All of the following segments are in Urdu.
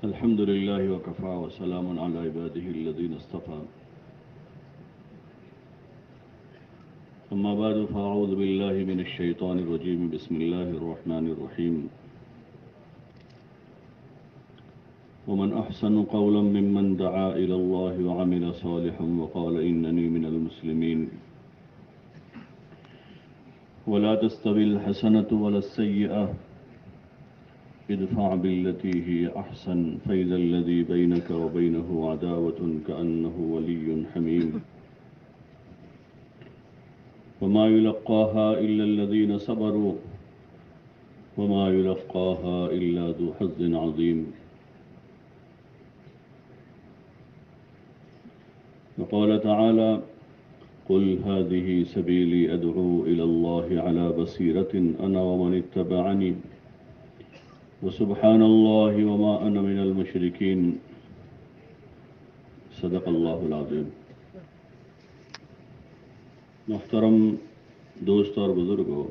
الحمد لله وكفى وسلام على عباده الذين اصطفى أما بعد فأعوذ بالله من الشيطان الرجيم بسم الله الرحمن الرحيم ومن أحسن قولا ممن دعا إلى الله وعمل صالحا وقال إنني من المسلمين ولا تستوي الحسنة ولا السيئة ادفع بالتي هي أحسن فإذا الذي بينك وبينه عداوة كأنه ولي حميم وما يلقاها إلا الذين صبروا وما يلقاها إلا ذو حظ عظيم وقال تعالى قل هذه سبيلي أدعو إلى الله على بصيرة أنا ومن اتبعني وسبحان الله وما أنا من المشركين صدق الله العظيم. محترم دوست اور بزرگوں،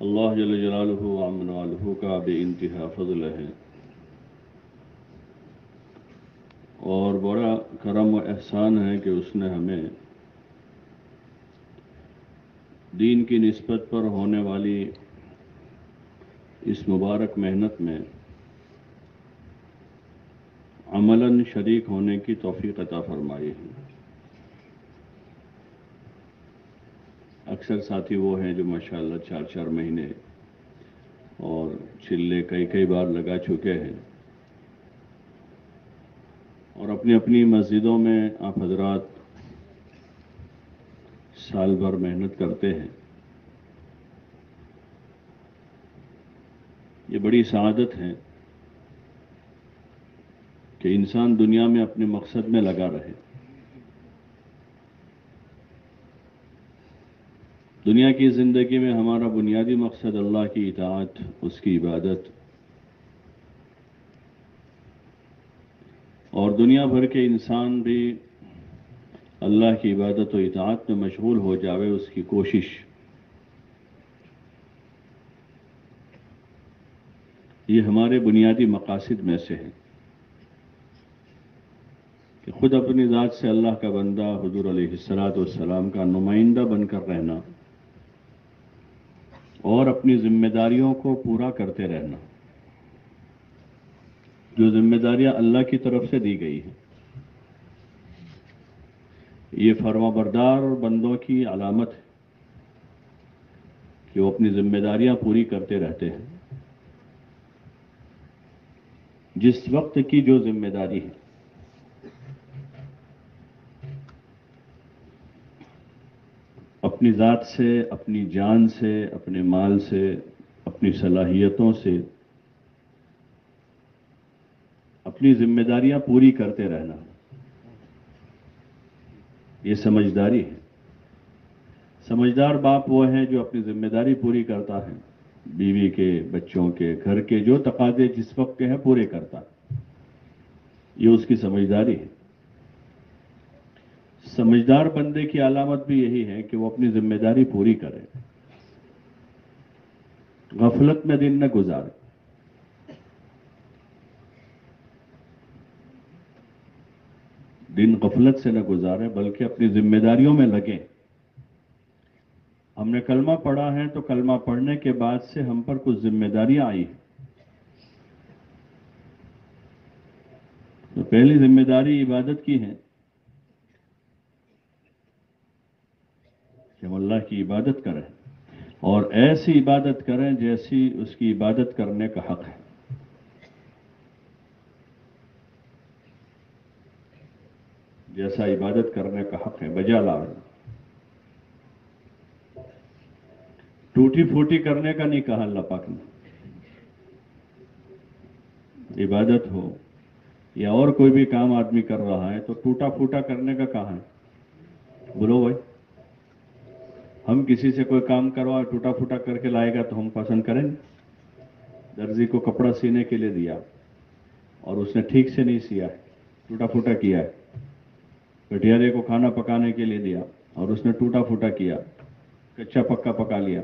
اللہ جل جلالہ و عمن والہ کا بے انتہا فضل ہے اور بڑا کرم و احسان ہے کہ اس نے ہمیں دین کی نسبت پر ہونے والی اس مبارک محنت میں عملاً شریک ہونے کی توفیق عطا فرمائی ہے۔ اکثر ساتھی وہ ہیں جو ماشاءاللہ 4 مہینے اور چلے کئی بار لگا چکے ہیں اور اپنی اپنی مسجدوں میں آپ حضرات سال بھر محنت کرتے ہیں۔ یہ بڑی سعادت ہے کہ انسان دنیا میں اپنے مقصد میں لگا رہے۔ دنیا کی زندگی میں ہمارا بنیادی مقصد اللہ کی اطاعت، اس کی عبادت، اور دنیا بھر کے انسان بھی اللہ کی عبادت و اطاعت میں مشغول ہو جاوے، اس کی کوشش۔ یہ ہمارے بنیادی مقاصد میں سے ہے کہ خود اپنی ذات سے اللہ کا بندہ حضور علیہ السلام کا نمائندہ بن کر رہنا اور اپنی ذمہ داریوں کو پورا کرتے رہنا، جو ذمہ داریاں اللہ کی طرف سے دی گئی ہیں۔ یہ فرما بردار بندوں کی علامت ہے کہ وہ اپنی ذمہ داریاں پوری کرتے رہتے ہیں۔ جس وقت کی جو ذمہ داری ہے، اپنی ذات سے، اپنی جان سے، اپنے مال سے، اپنی صلاحیتوں سے اپنی ذمہ داریاں پوری کرتے رہنا، یہ سمجھداری ہے۔ سمجھدار باپ وہ ہیں جو اپنی ذمہ داری پوری کرتا ہے، بیوی کے، بچوں کے، گھر کے جو تقاضے جس وقت کے ہیں پورے کرتا ہے، یہ اس کی سمجھداری ہے۔ سمجھدار بندے کی علامت بھی یہی ہے کہ وہ اپنی ذمہ داری پوری کرے، غفلت میں دن نہ گزارے۔ دن غفلت سے نہ گزارے بلکہ اپنی ذمہ داریوں میں لگیں۔ ہم نے کلمہ پڑھا ہے تو کلمہ پڑھنے کے بعد سے ہم پر کچھ ذمہ داریاں آئی ہیں۔ تو پہلی ذمہ داری عبادت کی ہے کہ ہم اللہ کی عبادت کریں اور ایسی عبادت کریں جیسی اس کی عبادت کرنے کا حق ہے۔ جیسا عبادت کرنے کا حق ہے بجا لاؤ۔ ٹوٹی پھوٹی کرنے کا نہیں کہا اللہ پاک نے۔ عبادت ہو یا اور کوئی بھی کام آدمی کر رہا ہے تو ٹوٹا پھوٹا کرنے کا کہا ہے؟ بولو بھائی، ہم کسی سے کوئی کام کروا ٹوٹا پھوٹا کر کے لائے گا تو ہم پسند کریں گے؟ درزی کو کپڑا سینے کے لیے دیا اور اس نے ٹھیک سے نہیں سیا ہے، ٹوٹا پھوٹا کیا ہے۔ کٹیارے کو کھانا پکانے کے لیے دیا اور اس نے ٹوٹا پھوٹا کیا، کچا پکا پکا لیا،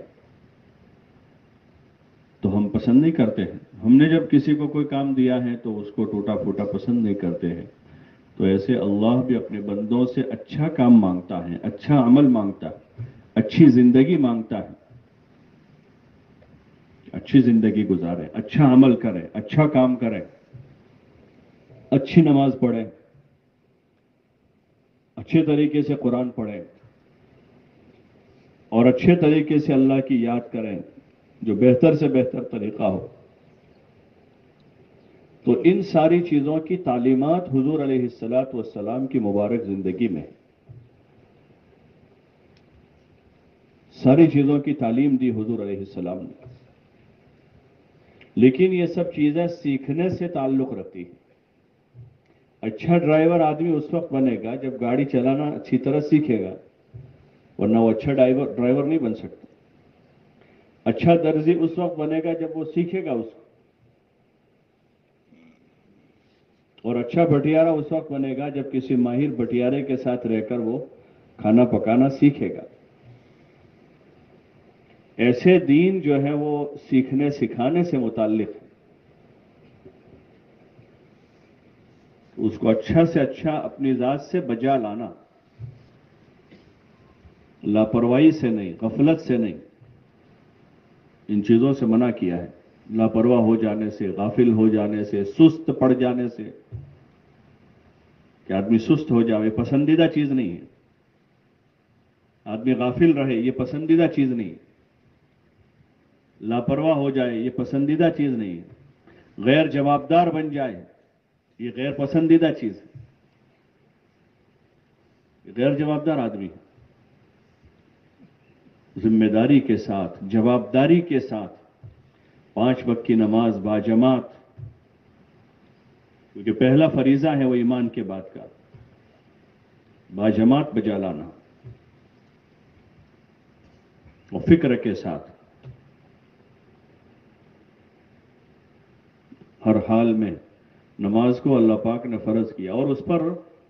تو ہم پسند نہیں کرتے ہیں۔ ہم نے جب کسی کو کوئی کام دیا ہے تو اس کو ٹوٹا پھوٹا پسند نہیں کرتے ہیں، تو ایسے اللہ بھی اپنے بندوں سے اچھا کام مانگتا ہے، اچھا عمل مانگتا ہے، اچھی زندگی مانگتا ہے، اچھی زندگی گزارے، اچھا عمل کرے، اچھا کام کرے، اچھی نماز پڑھے، اچھے طریقے سے قرآن پڑھے اور اچھے طریقے سے اللہ کی یاد کریں، جو بہتر سے بہتر طریقہ ہو۔ تو ان ساری چیزوں کی تعلیمات حضور علیہ الصلاۃ والسلام کی مبارک زندگی میں ہے۔ ساری چیزوں کی تعلیم دی حضور علیہ السلام نے، لیکن یہ سب چیزیں سیکھنے سے تعلق رکھتی ہیں۔ اچھا ڈرائیور آدمی اس وقت بنے گا جب گاڑی چلانا اچھی طرح سیکھے گا، ورنہ وہ اچھا ڈرائیور نہیں بن سکتا۔ اچھا درزی اس وقت بنے گا جب وہ سیکھے گا اس کو، اور اچھا بٹیارہ اس وقت بنے گا جب کسی ماہر بٹیارے کے ساتھ رہ کر وہ کھانا پکانا سیکھے گا۔ ایسے دین جو ہے وہ سیکھنے سکھانے سے متعلق ہے، اس کو اچھا سے اچھا اپنی ذات سے بجا لانا، لاپرواہی سے نہیں، غفلت سے نہیں، ان چیزوں سے منع کیا ہے۔ لاپرواہ ہو جانے سے، غافل ہو جانے سے، سست پڑ جانے سے، کہ آدمی سست ہو جائے، یہ پسندیدہ چیز نہیں ہے۔ آدمی غافل رہے، یہ پسندیدہ چیز نہیں ہے۔ لاپرواہ ہو جائے، یہ پسندیدہ چیز نہیں ہے۔ غیر جوابدار بن جائے، یہ غیر پسندیدہ چیز ہے۔ یہ غیر جوابدار آدمی ہے۔ ذمہ داری کے ساتھ، جوابداری کے ساتھ 5 وقت کی نماز باجماعت، کیونکہ پہلا فریضہ ہے وہ ایمان کے بعد کا، باجماعت بجا لانا، اور فکر کے ساتھ ہر حال میں نماز کو اللہ پاک نے فرض کیا، اور اس پر،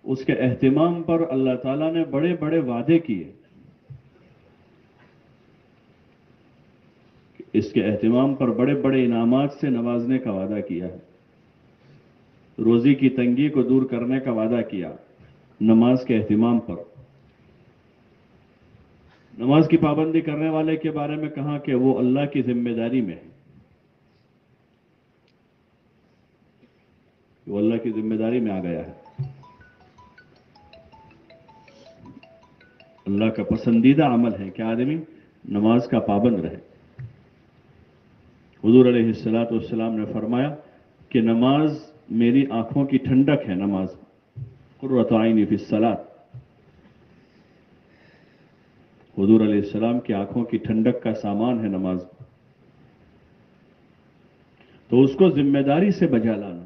اس کے اہتمام پر اللہ تعالیٰ نے بڑے بڑے وعدے کیے۔ اس کے اہتمام پر بڑے بڑے انعامات سے نوازنے کا وعدہ کیا ہے، روزی کی تنگی کو دور کرنے کا وعدہ کیا نماز کے اہتمام پر۔ نماز کی پابندی کرنے والے کے بارے میں کہا کہ وہ اللہ کی ذمہ داری میں ہے، وہ اللہ کی ذمہ داری میں آ گیا ہے۔ اللہ کا پسندیدہ عمل ہے کہ آدمی نماز کا پابند رہے۔ حضور علیہ الصلاۃ والسلام نے فرمایا کہ نماز میری آنکھوں کی ٹھنڈک ہے، نماز قرۃ عینی فی الصلاۃ۔ حضور علیہ السلام کی آنکھوں کی ٹھنڈک کا سامان ہے نماز، تو اس کو ذمہ داری سے بجا لانا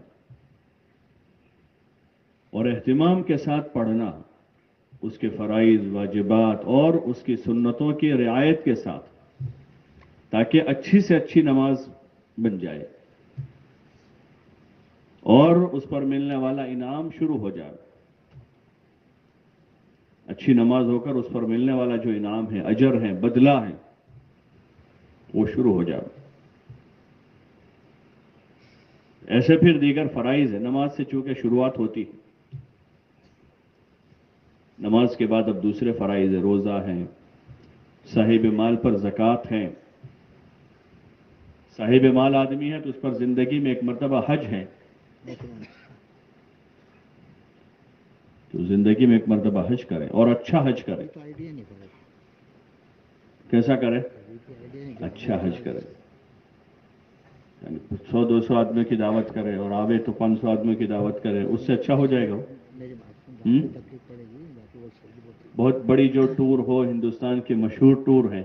اور اہتمام کے ساتھ پڑھنا، اس کے فرائض، واجبات اور اس کی سنتوں کی رعایت کے ساتھ، تاکہ اچھی سے اچھی نماز بن جائے اور اس پر ملنے والا انعام شروع ہو جائے۔ اچھی نماز ہو کر اس پر ملنے والا جو انعام ہے، اجر ہے، بدلہ ہے، وہ شروع ہو جائے۔ ایسے پھر دیگر فرائض ہے، نماز سے چونکہ شروعات ہوتی ہے، نماز کے بعد اب دوسرے فرائض ہے، روزہ ہیں، صاحب مال پر زکوٰۃ ہے۔ صاحب مال آدمی ہے تو اس پر زندگی میں ایک مرتبہ حج ہے، تو زندگی میں ایک مرتبہ حج کرے اور اچھا حج کرے۔ کیسا کرے؟ اچھا حج کرے، یعنی 100-200 آدمی کی دعوت کرے اور آوے تو 500 آدمی کی دعوت کرے، اس سے اچھا ہو جائے گا۔ بہت بڑی جو ٹور ہو، ہندوستان کی مشہور ٹور ہے،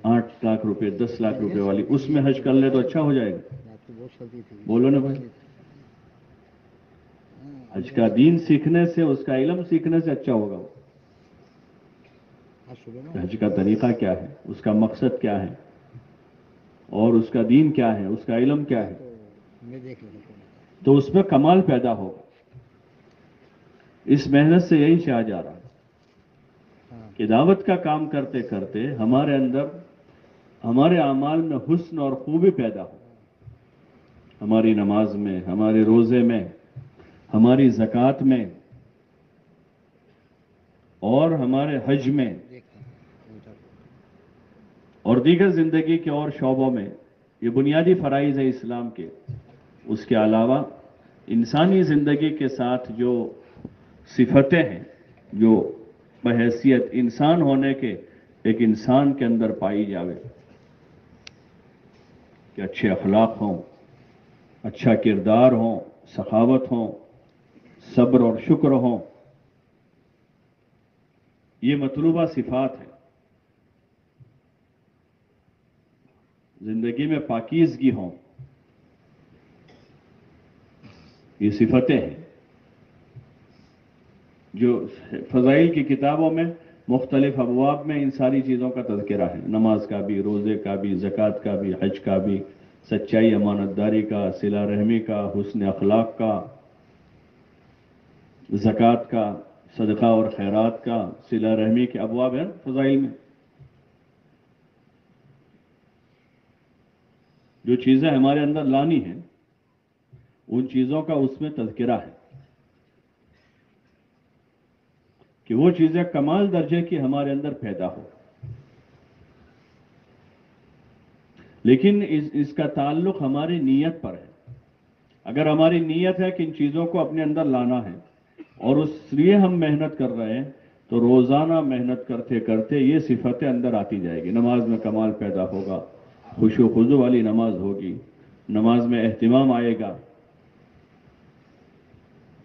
8 لاکھ روپے 10 لاکھ روپے والی، اس میں حج کر لے تو اچھا ہو جائے گا۔ بولو نا بھائی، حج کا دین سیکھنے سے، اس کا علم سیکھنے سے اچھا ہوگا۔ حج کا طریقہ کیا ہے، اس کا مقصد کیا ہے، اور اس کا دین کیا ہے، اس کا علم کیا ہے، تو اس میں کمال پیدا ہوگا۔ اس محنت سے یہی چاہا جا رہا ہے کہ دعوت کا کام کرتے کرتے ہمارے اندر، ہمارے اعمال میں حسن اور خوبی پیدا ہو، ہماری نماز میں، ہمارے روزے میں، ہماری زکوٰۃ میں اور ہمارے حج میں اور دیگر زندگی کے اور شعبوں میں یہ بنیادی فرائض ہے اسلام کے۔ اس کے علاوہ انسانی زندگی کے ساتھ جو صفتیں ہیں، جو بحیثیت انسان ہونے کے ایک انسان کے اندر پائی جاوے، کہ اچھے اخلاق ہوں، اچھا کردار ہوں، سخاوت ہوں، صبر اور شکر ہوں، یہ مطلوبہ صفات ہیں۔ زندگی میں پاکیزگی ہوں، یہ صفتیں ہیں جو فضائل کی کتابوں میں مختلف ابواب میں ان ساری چیزوں کا تذکرہ ہے، نماز کا بھی، روزے کا بھی، زکوٰۃ کا بھی، حج کا بھی، سچائی امانت داری کا، صلہ رحمی کا، حسن اخلاق کا، زکوٰۃ کا، صدقہ اور خیرات کا، صلہ رحمی کے ابواب ہیں فضائل میں۔ جو چیزیں ہمارے اندر لانی ہیں ان چیزوں کا اس میں تذکرہ ہے کہ وہ چیزیں کمال درجے کی ہمارے اندر پیدا ہو۔ لیکن اس کا تعلق ہماری نیت پر ہے۔ اگر ہماری نیت ہے کہ ان چیزوں کو اپنے اندر لانا ہے اور اس لیے ہم محنت کر رہے ہیں، تو روزانہ محنت کرتے کرتے یہ صفتیں اندر آتی جائے گی۔ نماز میں کمال پیدا ہوگا، خشوع و خضوع والی نماز ہوگی، نماز میں اہتمام آئے گا،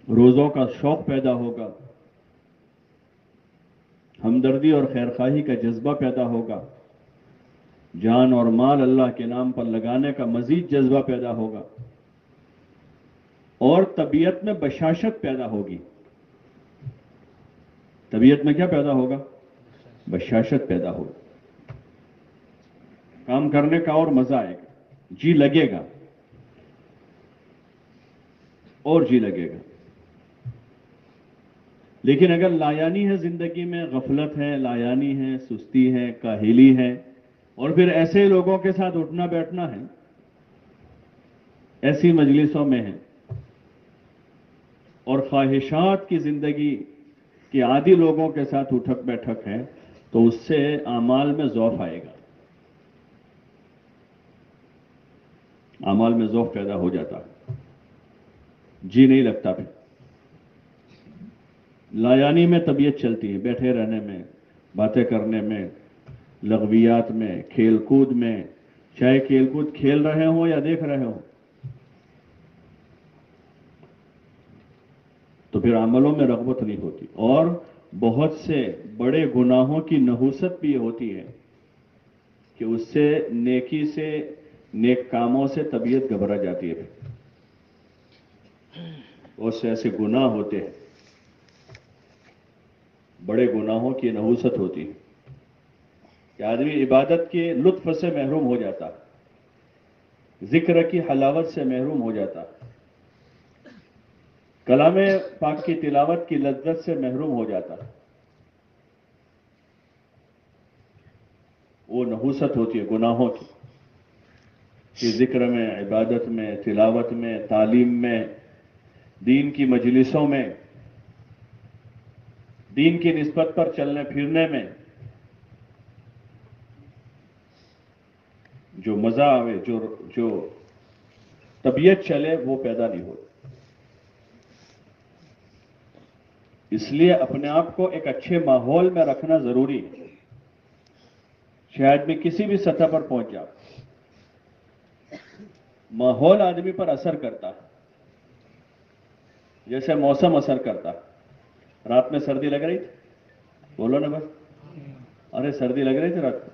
روزوں کا شوق پیدا ہوگا، ہمدردی اور خیرخواہی کا جذبہ پیدا ہوگا، جان اور مال اللہ کے نام پر لگانے کا مزید جذبہ پیدا ہوگا، اور طبیعت میں بشاشت پیدا ہوگی۔ طبیعت میں کیا پیدا ہوگا؟ بشاشت پیدا ہوگی، کام کرنے کا اور مزہ آئے گا، جی لگے گا اور جی لگے گا۔ لیکن اگر لایانی ہے زندگی میں، غفلت ہے، لایانی ہے، سستی ہے، کاہلی ہے، اور پھر ایسے لوگوں کے ساتھ اٹھنا بیٹھنا ہے، ایسی مجلسوں میں ہے، اور خواہشات کی زندگی کے عادی لوگوں کے ساتھ اٹھک بیٹھک ہے، تو اس سے اعمال میں ضعف آئے گا، اعمال میں ضعف پیدا ہو جاتا ہے، جی نہیں لگتا پھر۔ لایانی میں طبیعت چلتی ہے، بیٹھے رہنے میں، باتیں کرنے میں، لغویات میں، کھیل کود میں، چاہے کھیل کود کھیل رہے ہوں یا دیکھ رہے ہوں، تو پھر عملوں میں رغبت نہیں ہوتی۔ اور بہت سے بڑے گناہوں کی نحوست بھی ہوتی ہے کہ اس سے نیکی سے، نیک کاموں سے طبیعت گھبرا جاتی ہے۔ بہت سے ایسے گناہ ہوتے ہیں، بڑے گناہوں کی نحوست ہوتی ہے کہ آدمی عبادت کے لطف سے محروم ہو جاتا، ذکر کی حلاوت سے محروم ہو جاتا، کلام پاک کی تلاوت کی لذت سے محروم ہو جاتا۔ وہ نحوست ہوتی ہے گناہوں کی، کہ ذکر میں، عبادت میں، تلاوت میں، تعلیم میں، دین کی مجلسوں میں، دین کی نسبت پر چلنے پھرنے میں جو مزہ آوے، جو طبیعت چلے، وہ پیدا نہیں ہوتی۔ اس لیے اپنے آپ کو ایک اچھے ماحول میں رکھنا ضروری ہے۔ شاید میں کسی بھی سطح پر پہنچ جاؤ، ماحول آدمی پر اثر کرتا ہے، جیسے موسم اثر کرتا ہے۔ رات میں سردی لگ رہی تھی، بولو نا بس، ارے سردی لگ رہی تھی رات کو،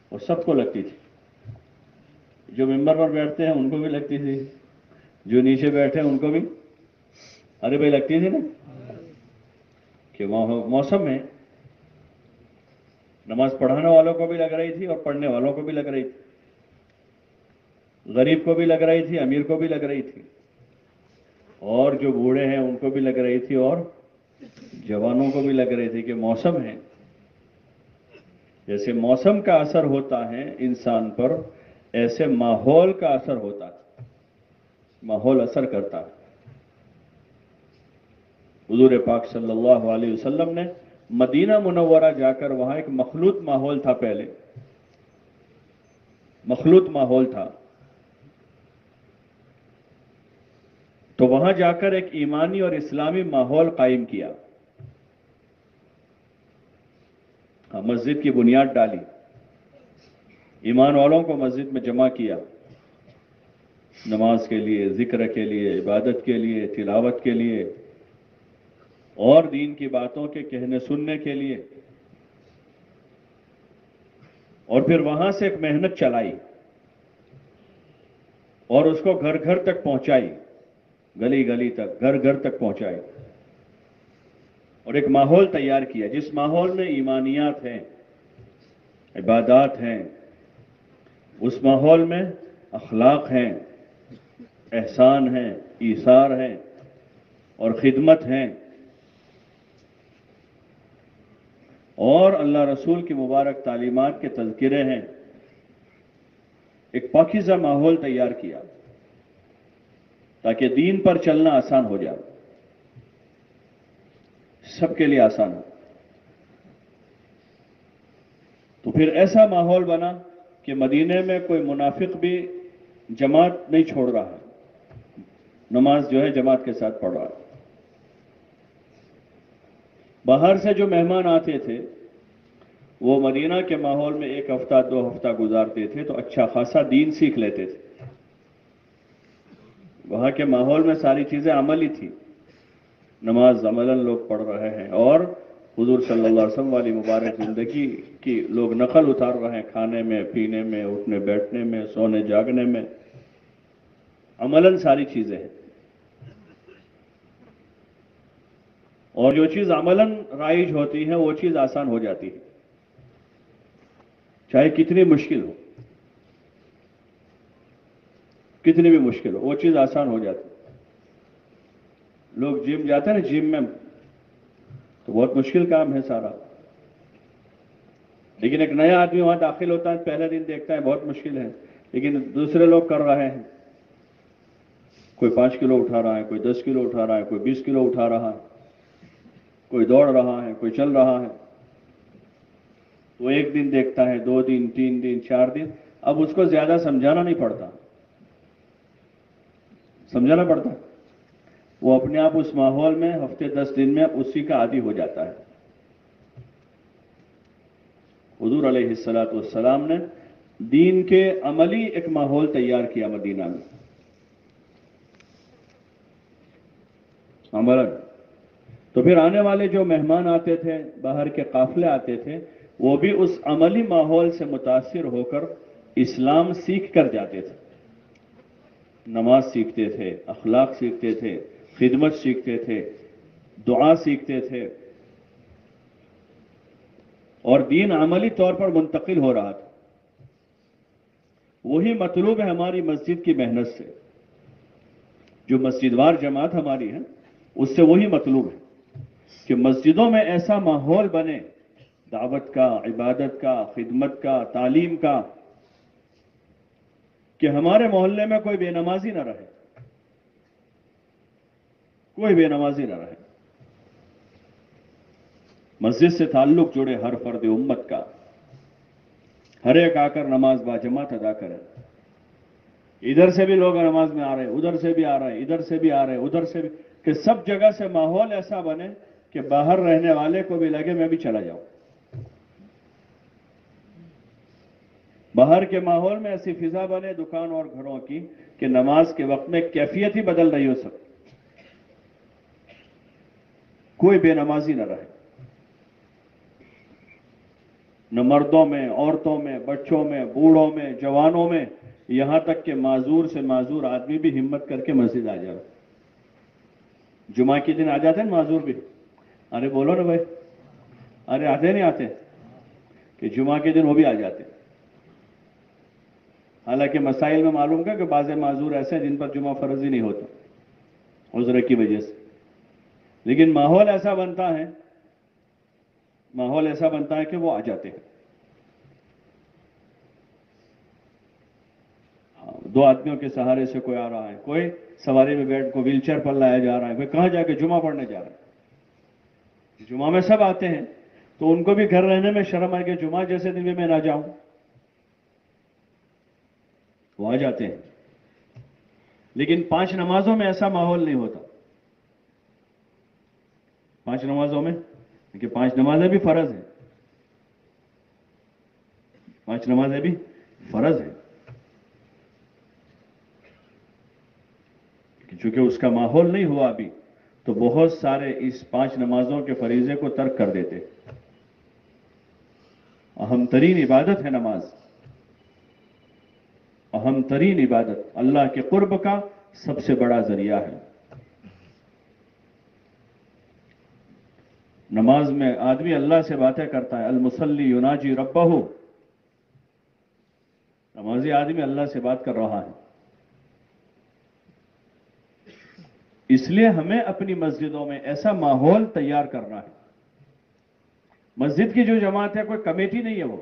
اور سب کو لگتی تھی، جو ممبر پر بیٹھتے ہیں ان کو بھی لگتی تھی، جو نیچے بیٹھے ہیں ان کو بھی، ارے بھائی لگتی تھی نا، کہ موسم میں نماز پڑھانے والوں کو بھی لگ رہی تھی اور پڑھنے والوں کو بھی لگ رہی تھی، غریب کو بھی لگ رہی تھی، امیر کو بھی لگ رہی تھی، اور جو بوڑھے ہیں ان کو بھی لگ رہی تھی، اور جوانوں کو بھی لگ رہی تھی، کہ موسم ہے۔ جیسے موسم کا اثر ہوتا ہے انسان پر، ایسے ماحول کا اثر ہوتا ہے۔ ماحول اثر کرتا ہے. حضور پاک صلی اللہ علیہ وسلم نے مدینہ منورہ جا کر وہاں ایک مخلوط ماحول تھا، پہلے مخلوط ماحول تھا، تو وہاں جا کر ایک ایمانی اور اسلامی ماحول قائم کیا. مسجد کی بنیاد ڈالی، ایمان والوں کو مسجد میں جمع کیا، نماز کے لیے، ذکر کے لیے، عبادت کے لیے، تلاوت کے لیے اور دین کی باتوں کے کہنے سننے کے لیے. اور پھر وہاں سے ایک محنت چلائی اور اس کو گھر گھر تک پہنچائی، گلی گلی تک، گھر گھر تک پہنچائی، اور ایک ماحول تیار کیا جس ماحول میں ایمانیات ہیں، عبادات ہیں، اس ماحول میں اخلاق ہیں، احسان ہیں، ایثار ہیں اور خدمت ہیں، اور اللہ رسول کی مبارک تعلیمات کے تذکرے ہیں. ایک پاکیزہ ماحول تیار کیا تاکہ دین پر چلنا آسان ہو جائے، سب کے لیے آسان ہو. تو پھر ایسا ماحول بنا کہ مدینے میں کوئی منافق بھی جماعت نہیں چھوڑ رہا ہے، نماز جو ہے جماعت کے ساتھ پڑھ رہا ہے. باہر سے جو مہمان آتے تھے وہ مدینہ کے ماحول میں 1 ہفتہ 2 ہفتہ گزارتے تھے تو اچھا خاصا دین سیکھ لیتے تھے. وہاں کے ماحول میں ساری چیزیں عملی تھی، نماز عملاً لوگ پڑھ رہے ہیں، اور حضور صلی اللہ علیہ وسلم والی مبارک زندگی کی لوگ نقل اتار رہے ہیں، کھانے میں، پینے میں، اٹھنے بیٹھنے میں، سونے جاگنے میں، عملاً ساری چیزیں ہیں. اور جو چیز عملاً رائج ہوتی ہے وہ چیز آسان ہو جاتی ہے، چاہے کتنی مشکل ہو، کتنی بھی مشکل ہو، وہ چیز آسان ہو جاتی ہے. لوگ جم جاتے ہیں نا، جم میں تو بہت مشکل کام ہے سارا، لیکن ایک نیا آدمی وہاں داخل ہوتا ہے، پہلے دن دیکھتا ہے بہت مشکل ہے، لیکن دوسرے لوگ کر رہے ہیں، کوئی 5 کلو اٹھا رہا ہے، کوئی 10 کلو اٹھا رہا ہے، کوئی 20 کلو اٹھا رہا ہے، کوئی دوڑ رہا ہے، کوئی چل رہا ہے. وہ ایک دن دیکھتا ہے، 2 دن، 3 دن، 4 دن، اب اس کو زیادہ سمجھانا نہیں پڑتا، سمجھانا پڑتا، وہ اپنے آپ اس ماحول میں ہفتے 10 دن میں اسی کا عادی ہو جاتا ہے. حضور علیہ الصلوۃ والسلام نے دین کے عملی ایک ماحول تیار کیا مدینہ میں، عملاً. تو پھر آنے والے جو مہمان آتے تھے، باہر کے قافلے آتے تھے، وہ بھی اس عملی ماحول سے متاثر ہو کر اسلام سیکھ کر جاتے تھے، نماز سیکھتے تھے، اخلاق سیکھتے تھے، خدمت سیکھتے تھے، دعا سیکھتے تھے، اور دین عملی طور پر منتقل ہو رہا تھا. وہی مطلوب ہے ہماری مسجد کی محنت سے، جو مسجد وار جماعت ہماری ہے اس سے وہی مطلوب ہے کہ مسجدوں میں ایسا ماحول بنے، دعوت کا، عبادت کا، خدمت کا، تعلیم کا، کہ ہمارے محلے میں کوئی بے نمازی نہ رہے، کوئی بے نمازی نہ رہے. مسجد سے تعلق جڑے ہر فرد امت کا، ہر ایک آ کر نماز باجماعت ادا کرے. ادھر سے بھی لوگ نماز میں آ رہے ہیں، ادھر سے بھی آ رہے ہیں، ادھر سے بھی آ رہے ہیں، ادھر سے بھی، کہ سب جگہ سے ماحول ایسا بنے کہ باہر رہنے والے کو بھی لگے میں بھی چلا جاؤں. باہر کے ماحول میں ایسی فضا بنے دکان اور گھروں کی کہ نماز کے وقت میں کیفیت ہی بدل رہی ہو سب، کوئی بے نمازی نہ رہے، نہ مردوں میں، عورتوں میں، بچوں میں، بوڑھوں میں، جوانوں میں، یہاں تک کہ معذور سے معذور آدمی بھی ہمت کر کے مسجد آ جائے. جمعہ کے دن آ جاتے ہیں معذور بھی، ارے بولو نا بھائی، ارے آتے نہیں آتے کہ جمعہ کے دن وہ بھی آ جاتے. حالانکہ مسائل میں معلوم کا کہ بعض معذور ایسے ہیں جن پر جمعہ فرض ہی نہیں ہوتا عذر کی وجہ سے، لیکن ماحول ایسا بنتا ہے، ماحول ایسا بنتا ہے کہ وہ آ جاتے ہیں. دو آدمیوں کے سہارے سے کوئی آ رہا ہے, کوئی سواری میں بیٹھ کو ویل چیئر پر لایا جا رہا ہے, کوئی کہاں جا کے جمعہ پڑھنے جا رہا ہے. جمعہ میں سب آتے ہیں, تو ان کو بھی گھر رہنے میں شرم آئے کہ جمعہ جیسے دن میں نہ جاؤں. وہ آ جاتے ہیں, لیکن 5 نمازوں میں ایسا ماحول نہیں ہوتا. 5 نمازوں میں, کہ 5 نمازیں بھی فرض ہیں, 5 نمازیں بھی فرض ہیں, چونکہ اس کا ماحول نہیں ہوا ابھی, تو بہت سارے اس 5 نمازوں کے فریضے کو ترک کر دیتے. اہم ترین عبادت ہے نماز, اہم ترین عبادت, اللہ کے قرب کا سب سے بڑا ذریعہ ہے. نماز میں آدمی اللہ سے باتیں کرتا ہے. المصلی یناجی ربہ, نمازی آدمی اللہ سے بات کر رہا ہے. اس لیے ہمیں اپنی مسجدوں میں ایسا ماحول تیار کرنا ہے. مسجد کی جو جماعت ہے کوئی کمیٹی نہیں ہے وہ,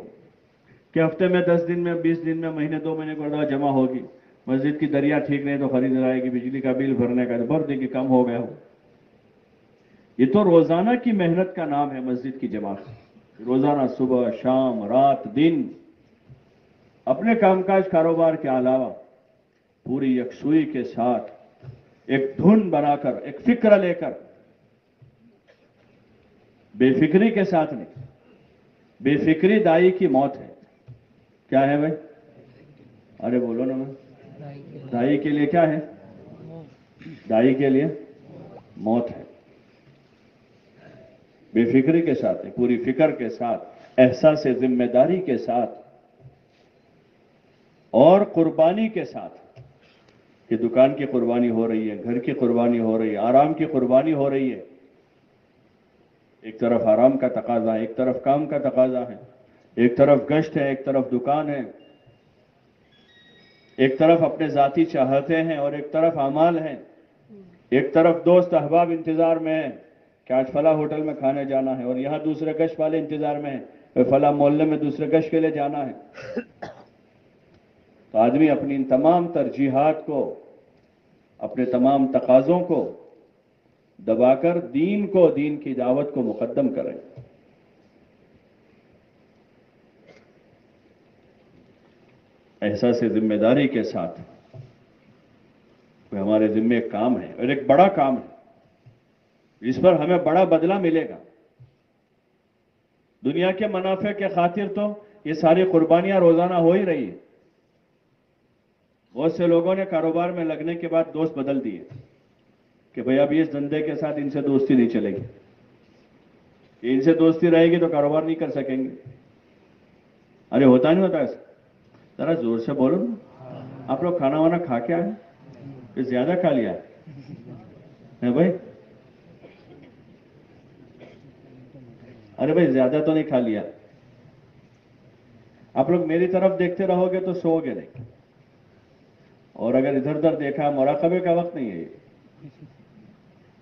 کہ ہفتے میں 10 دن میں 20 دن میں مہینے 2 مہینے کو جمع ہوگی. مسجد کی دریا ٹھیک نہیں تو خرید آئے گی, بجلی کا بل بھرنے کا بھر دے گی, کم ہو گیا ہو. یہ تو روزانہ کی محنت کا نام ہے مسجد کی جماعت. روزانہ صبح شام رات دن اپنے کام کاج کاروبار کے علاوہ پوری یکسوئی کے ساتھ ایک دھن بنا کر, ایک فکر لے کر, بے فکری کے ساتھ نہیں. بے فکری دائی کی موت ہے. کیا ہے بھائی؟ ارے بولو نا. میں دائی کے لیے کیا ہے؟ دائی کے لیے موت ہے. بے فکری کے ساتھ, پوری فکر کے ساتھ, احساس ذمہ داری کے ساتھ اور قربانی کے ساتھ, کہ دکان کی قربانی ہو رہی ہے, گھر کی قربانی ہو رہی ہے, آرام کی قربانی ہو رہی ہے. ایک طرف آرام کا تقاضا ہے, ایک طرف کام کا تقاضا ہے, ایک طرف گشت ہے, ایک طرف دکان ہے, ایک طرف اپنے ذاتی چاہتے ہیں اور ایک طرف اعمال ہیں. ایک طرف دوست احباب انتظار میں ہیں کہ آج فلاں ہوٹل میں کھانے جانا ہے, اور یہاں دوسرے گشت والے انتظار میں ہیں, فلاں محلے میں دوسرے گشت کے لیے جانا ہے. تو آدمی اپنی ان تمام ترجیحات کو, اپنے تمام تقاضوں کو دبا کر دین کو, دین کی دعوت کو مقدم کریں. احساس ذمہ داری کے ساتھ ہمارے ذمہ ایک کام ہے, اور ایک بڑا کام ہے, اس پر ہمیں بڑا بدلہ ملے گا. دنیا کے منافع کے خاطر تو یہ ساری قربانیاں روزانہ ہو ہی رہی ہیں. بہت سے لوگوں نے کاروبار میں لگنے کے بعد دوست بدل دیے کہ بھئی اب اس دھندے کے ساتھ ان سے دوستی نہیں چلے گی, ان سے دوستی رہے گی تو کاروبار نہیں کر سکیں گے. ارے ہوتا نہیں ہوتا ایسا؟ ذرا زور سے بولو نا. آپ لوگ کھانا وانا کھا کے آئے کہ زیادہ کھا لیا ہے بھائی؟ ارے بھائی زیادہ تو نہیں کھا لیا. آپ لوگ میری طرف دیکھتے رہو گے تو سو گے نہیں, اور اگر ادھر ادھر دیکھا, مراقبے کا وقت نہیں ہے یہ.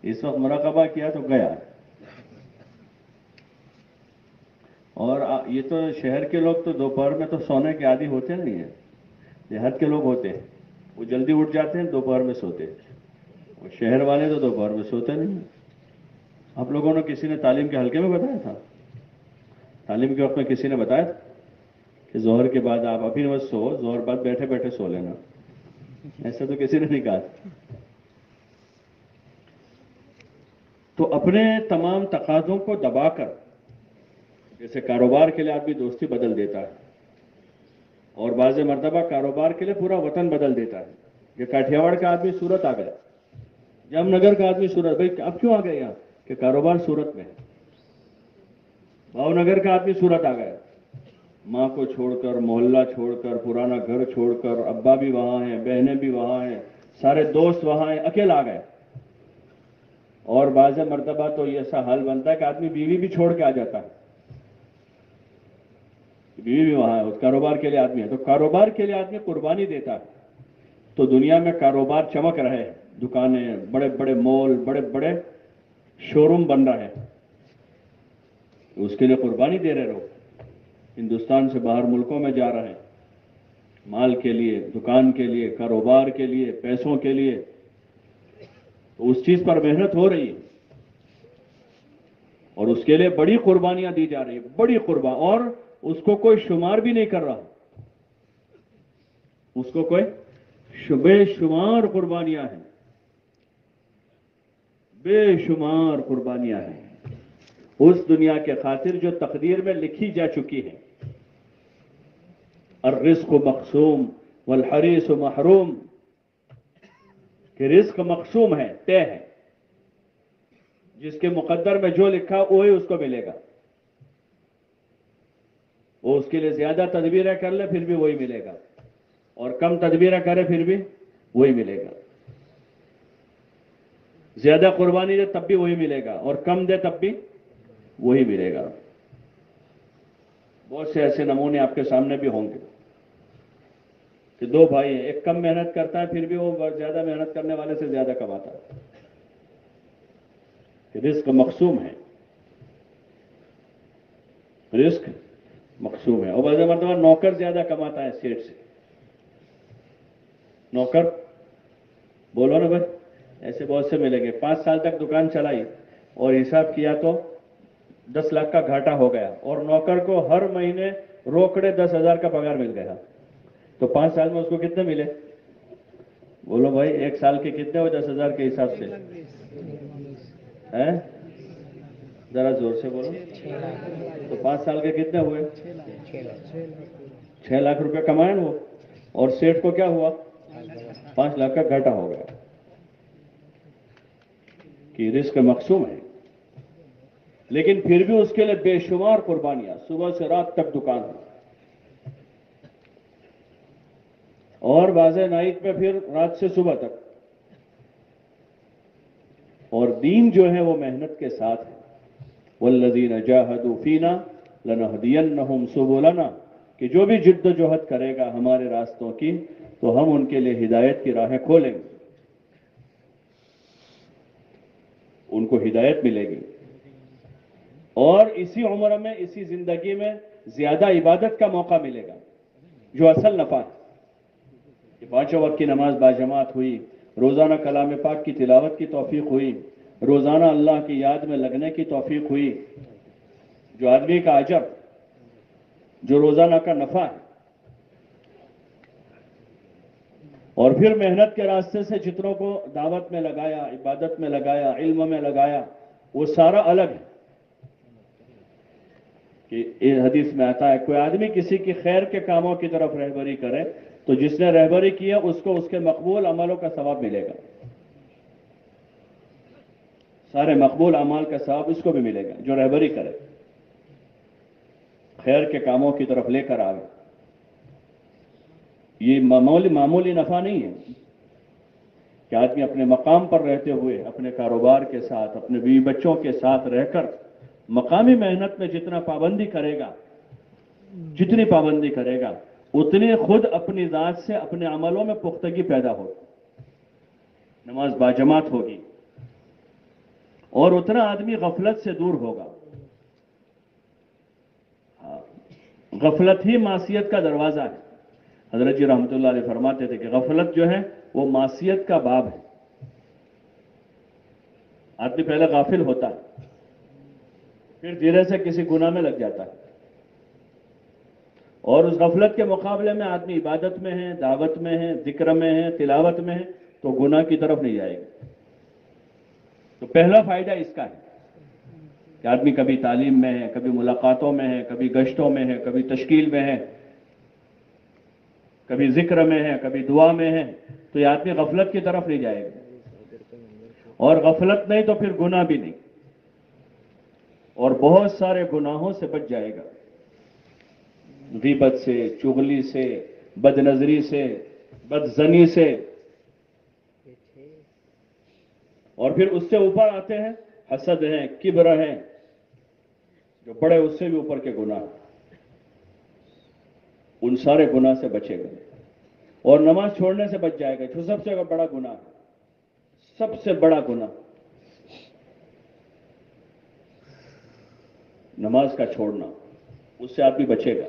اس وقت مراقبہ کیا تو گیا. اور یہ تو شہر کے لوگ تو دوپہر میں تو سونے کے عادی ہوتے نہیں ہیں. دیہات کے لوگ ہوتے ہیں, وہ جلدی اٹھ جاتے ہیں, دوپہر میں سوتے ہیں. اور شہر والے تو دوپہر میں سوتے نہیں ہیں. آپ لوگوں نے کسی نے تعلیم کے حلقے میں بتایا تھا, تعلیم کے وقت میں کسی نے بتایا تھا کہ ظہر کے بعد آپ ابھی بس سو, ظہر بعد بیٹھے بیٹھے سو لینا؟ ایسا تو کسی نے نہیں کہا. تو اپنے تمام تقاضوں کو دبا کر, جیسے کاروبار کے لیے آدمی دوستی بدل دیتا ہے, اور بعض مرتبہ کاروبار کے لیے پورا وطن بدل دیتا ہے. کہ کاٹھیاواڑ کا آدمی سورت آ گیا, جام نگر کا آدمی سورت, بھائی اب کیوں آ گئے یہاں؟ کہ کاروبار سورت میں ہے. بھاؤ نگر کا آدمی سورت آ گیا, ماں کو چھوڑ کر, محلہ چھوڑ کر, پرانا گھر چھوڑ کر, ابا بھی وہاں ہیں, بہنیں بھی وہاں ہیں, سارے دوست وہاں ہیں, اکیلا آ گئے. اور بعض مرتبہ تو یہ ایسا حال بنتا ہے کہ آدمی بیوی بھی چھوڑ کے آ جاتا ہے, بیوی بھی وہاں ہے, کاروبار کے لیے آدمی ہے. تو کاروبار کے لیے آدمی قربانی دیتا ہے, تو دنیا میں کاروبار چمک رہے ہیں, دکانیں, بڑے بڑے مال, بڑے بڑے شو روم بن رہے ہیں. اس کے لیے قربانی دے رہے لوگ, ہندوستان سے باہر ملکوں میں جا رہے ہیں, مال کے لیے، دکان کے لیے، کاروبار کے لیے، پیسوں کے لیے، تو اس چیز پر محنت ہو رہی ہے اور اس کے لیے بڑی قربانیاں دی جا رہی ہیں، بڑی قربان، اور اس کو کوئی شمار بھی نہیں کر رہا، اس کو کوئی بے شمار قربانیاں ہیں، بے شمار قربانیاں ہیں اس دنیا کے خاطر جو تقدیر میں لکھی جا چکی ہے۔ الرزق مقسوم والحریص محروم، کہ رزق مقسوم ہے، طے ہے، جس کے مقدر میں جو لکھا وہی اس کو ملے گا، وہ اس کے لیے زیادہ تدبیریں کر لے پھر بھی وہی ملے گا، اور کم تدبیریں کرے پھر بھی وہی ملے گا، زیادہ قربانی دے تب بھی وہی ملے گا، اور کم دے تب بھی وہی ملے گا۔ بہت سے ایسے نمونے آپ کے سامنے بھی ہوں گے کہ دو بھائی ہیں، ایک کم محنت کرتا ہے پھر بھی وہ زیادہ محنت کرنے والے سے زیادہ کماتا ہے، کہ رزق مقسوم ہے، رزق مقسوم ہے۔ اور بعض مرتبہ نوکر زیادہ کماتا ہے سیٹ سے، نوکر، بولو نا بھائی، ایسے بہت سے ملیں گے، 5 سال تک دکان چلائی اور حساب کیا تو 10 لاکھ کا گھاٹا ہو گیا، اور نوکر کو ہر مہینے روکڑے 10,000 کا پگار مل گیا، تو 5 سال میں اس کو کتنے ملے؟ بولو بھائی، 1 سال کے کتنے ہو 10,000 کے حساب سے؟ ذرا زور سے بولو، تو 5 سال کے کتنے ہوئے؟ 6 لاکھ روپے کمائے وہ، اور سیٹ کو کیا ہوا؟ 5 لاکھ کا گھاٹا ہو گیا، کہ رزق مقسوم ہے، لیکن پھر بھی اس کے لیے بے شمار قربانیاں، صبح سے رات تک دکان ہے، اور واضح نائٹ میں پھر رات سے صبح تک، اور دین جو ہے وہ محنت کے ساتھ ہے۔ والذین جاہدوا فینا لنہدینہم سبلنا، کہ جو بھی جد و جہد کرے گا ہمارے راستوں کی تو ہم ان کے لیے ہدایت کی راہیں کھولیں گے، ان کو ہدایت ملے گی، اور اسی عمر میں، اسی زندگی میں زیادہ عبادت کا موقع ملے گا، جو اصل نفع ہے، کہ 5 وقت کی نماز باجماعت ہوئی، روزانہ کلام پاک کی تلاوت کی توفیق ہوئی، روزانہ اللہ کی یاد میں لگنے کی توفیق ہوئی، جو آدمی کا اجر، جو روزانہ کا نفع ہے، اور پھر محنت کے راستے سے جتنوں کو دعوت میں لگایا، عبادت میں لگایا، علم میں لگایا، وہ سارا الگ ہے۔ کہ یہ حدیث میں آتا ہے، کوئی آدمی کسی کی خیر کے کاموں کی طرف رہبری کرے تو جس نے رہبری کی ہے اس کو اس کے مقبول عملوں کا ثواب ملے گا، سارے مقبول اعمال کا ثواب اس کو بھی ملے گا، جو رہبری کرے، خیر کے کاموں کی طرف لے کر آئے۔ یہ معمولی نفع نہیں ہے کہ آدمی اپنے مقام پر رہتے ہوئے، اپنے کاروبار کے ساتھ، اپنے بیوی بچوں کے ساتھ رہ کر مقامی محنت میں جتنا پابندی کرے گا، جتنی پابندی کرے گا، اتنی خود اپنی ذات سے اپنے عملوں میں پختگی پیدا ہوگی، نماز باجماعت ہوگی، اور اتنا آدمی غفلت سے دور ہوگا۔ غفلت ہی معصیت کا دروازہ ہے۔ حضرت جی رحمۃ اللہ علیہ فرماتے تھے کہ غفلت جو ہے وہ معصیت کا باب ہے۔ آدمی پہلے غافل ہوتا ہے، پھر دھیرے سے کسی گناہ میں لگ جاتا ہے، اور اس غفلت کے مقابلے میں آدمی عبادت میں ہے، دعوت میں ہے، ذکر میں ہے، تلاوت میں ہے، تو گناہ کی طرف نہیں جائے گا۔ تو پہلا فائدہ اس کا ہے کہ آدمی کبھی تعلیم میں ہے، کبھی ملاقاتوں میں ہے، کبھی گشتوں میں ہے، کبھی تشکیل میں ہے، کبھی ذکر میں ہے، کبھی دعا میں ہے، تو یہ آدمی غفلت کی طرف نہیں جائے گا، اور غفلت نہیں تو پھر گناہ بھی نہیں، اور بہت سارے گناہوں سے بچ جائے گا، غیبت سے، چغلی سے، بد نظری سے، بدزنی سے، اور پھر اس سے اوپر آتے ہیں حسد ہیں، کبر ہیں، جو بڑے اس سے بھی اوپر کے گناہ، ان سارے گناہ سے بچے گا، اور نماز چھوڑنے سے بچ جائے گا، جو سب سے بڑا گناہ، سب سے بڑا گناہ نماز کا چھوڑنا، اس سے آدمی بچے گا۔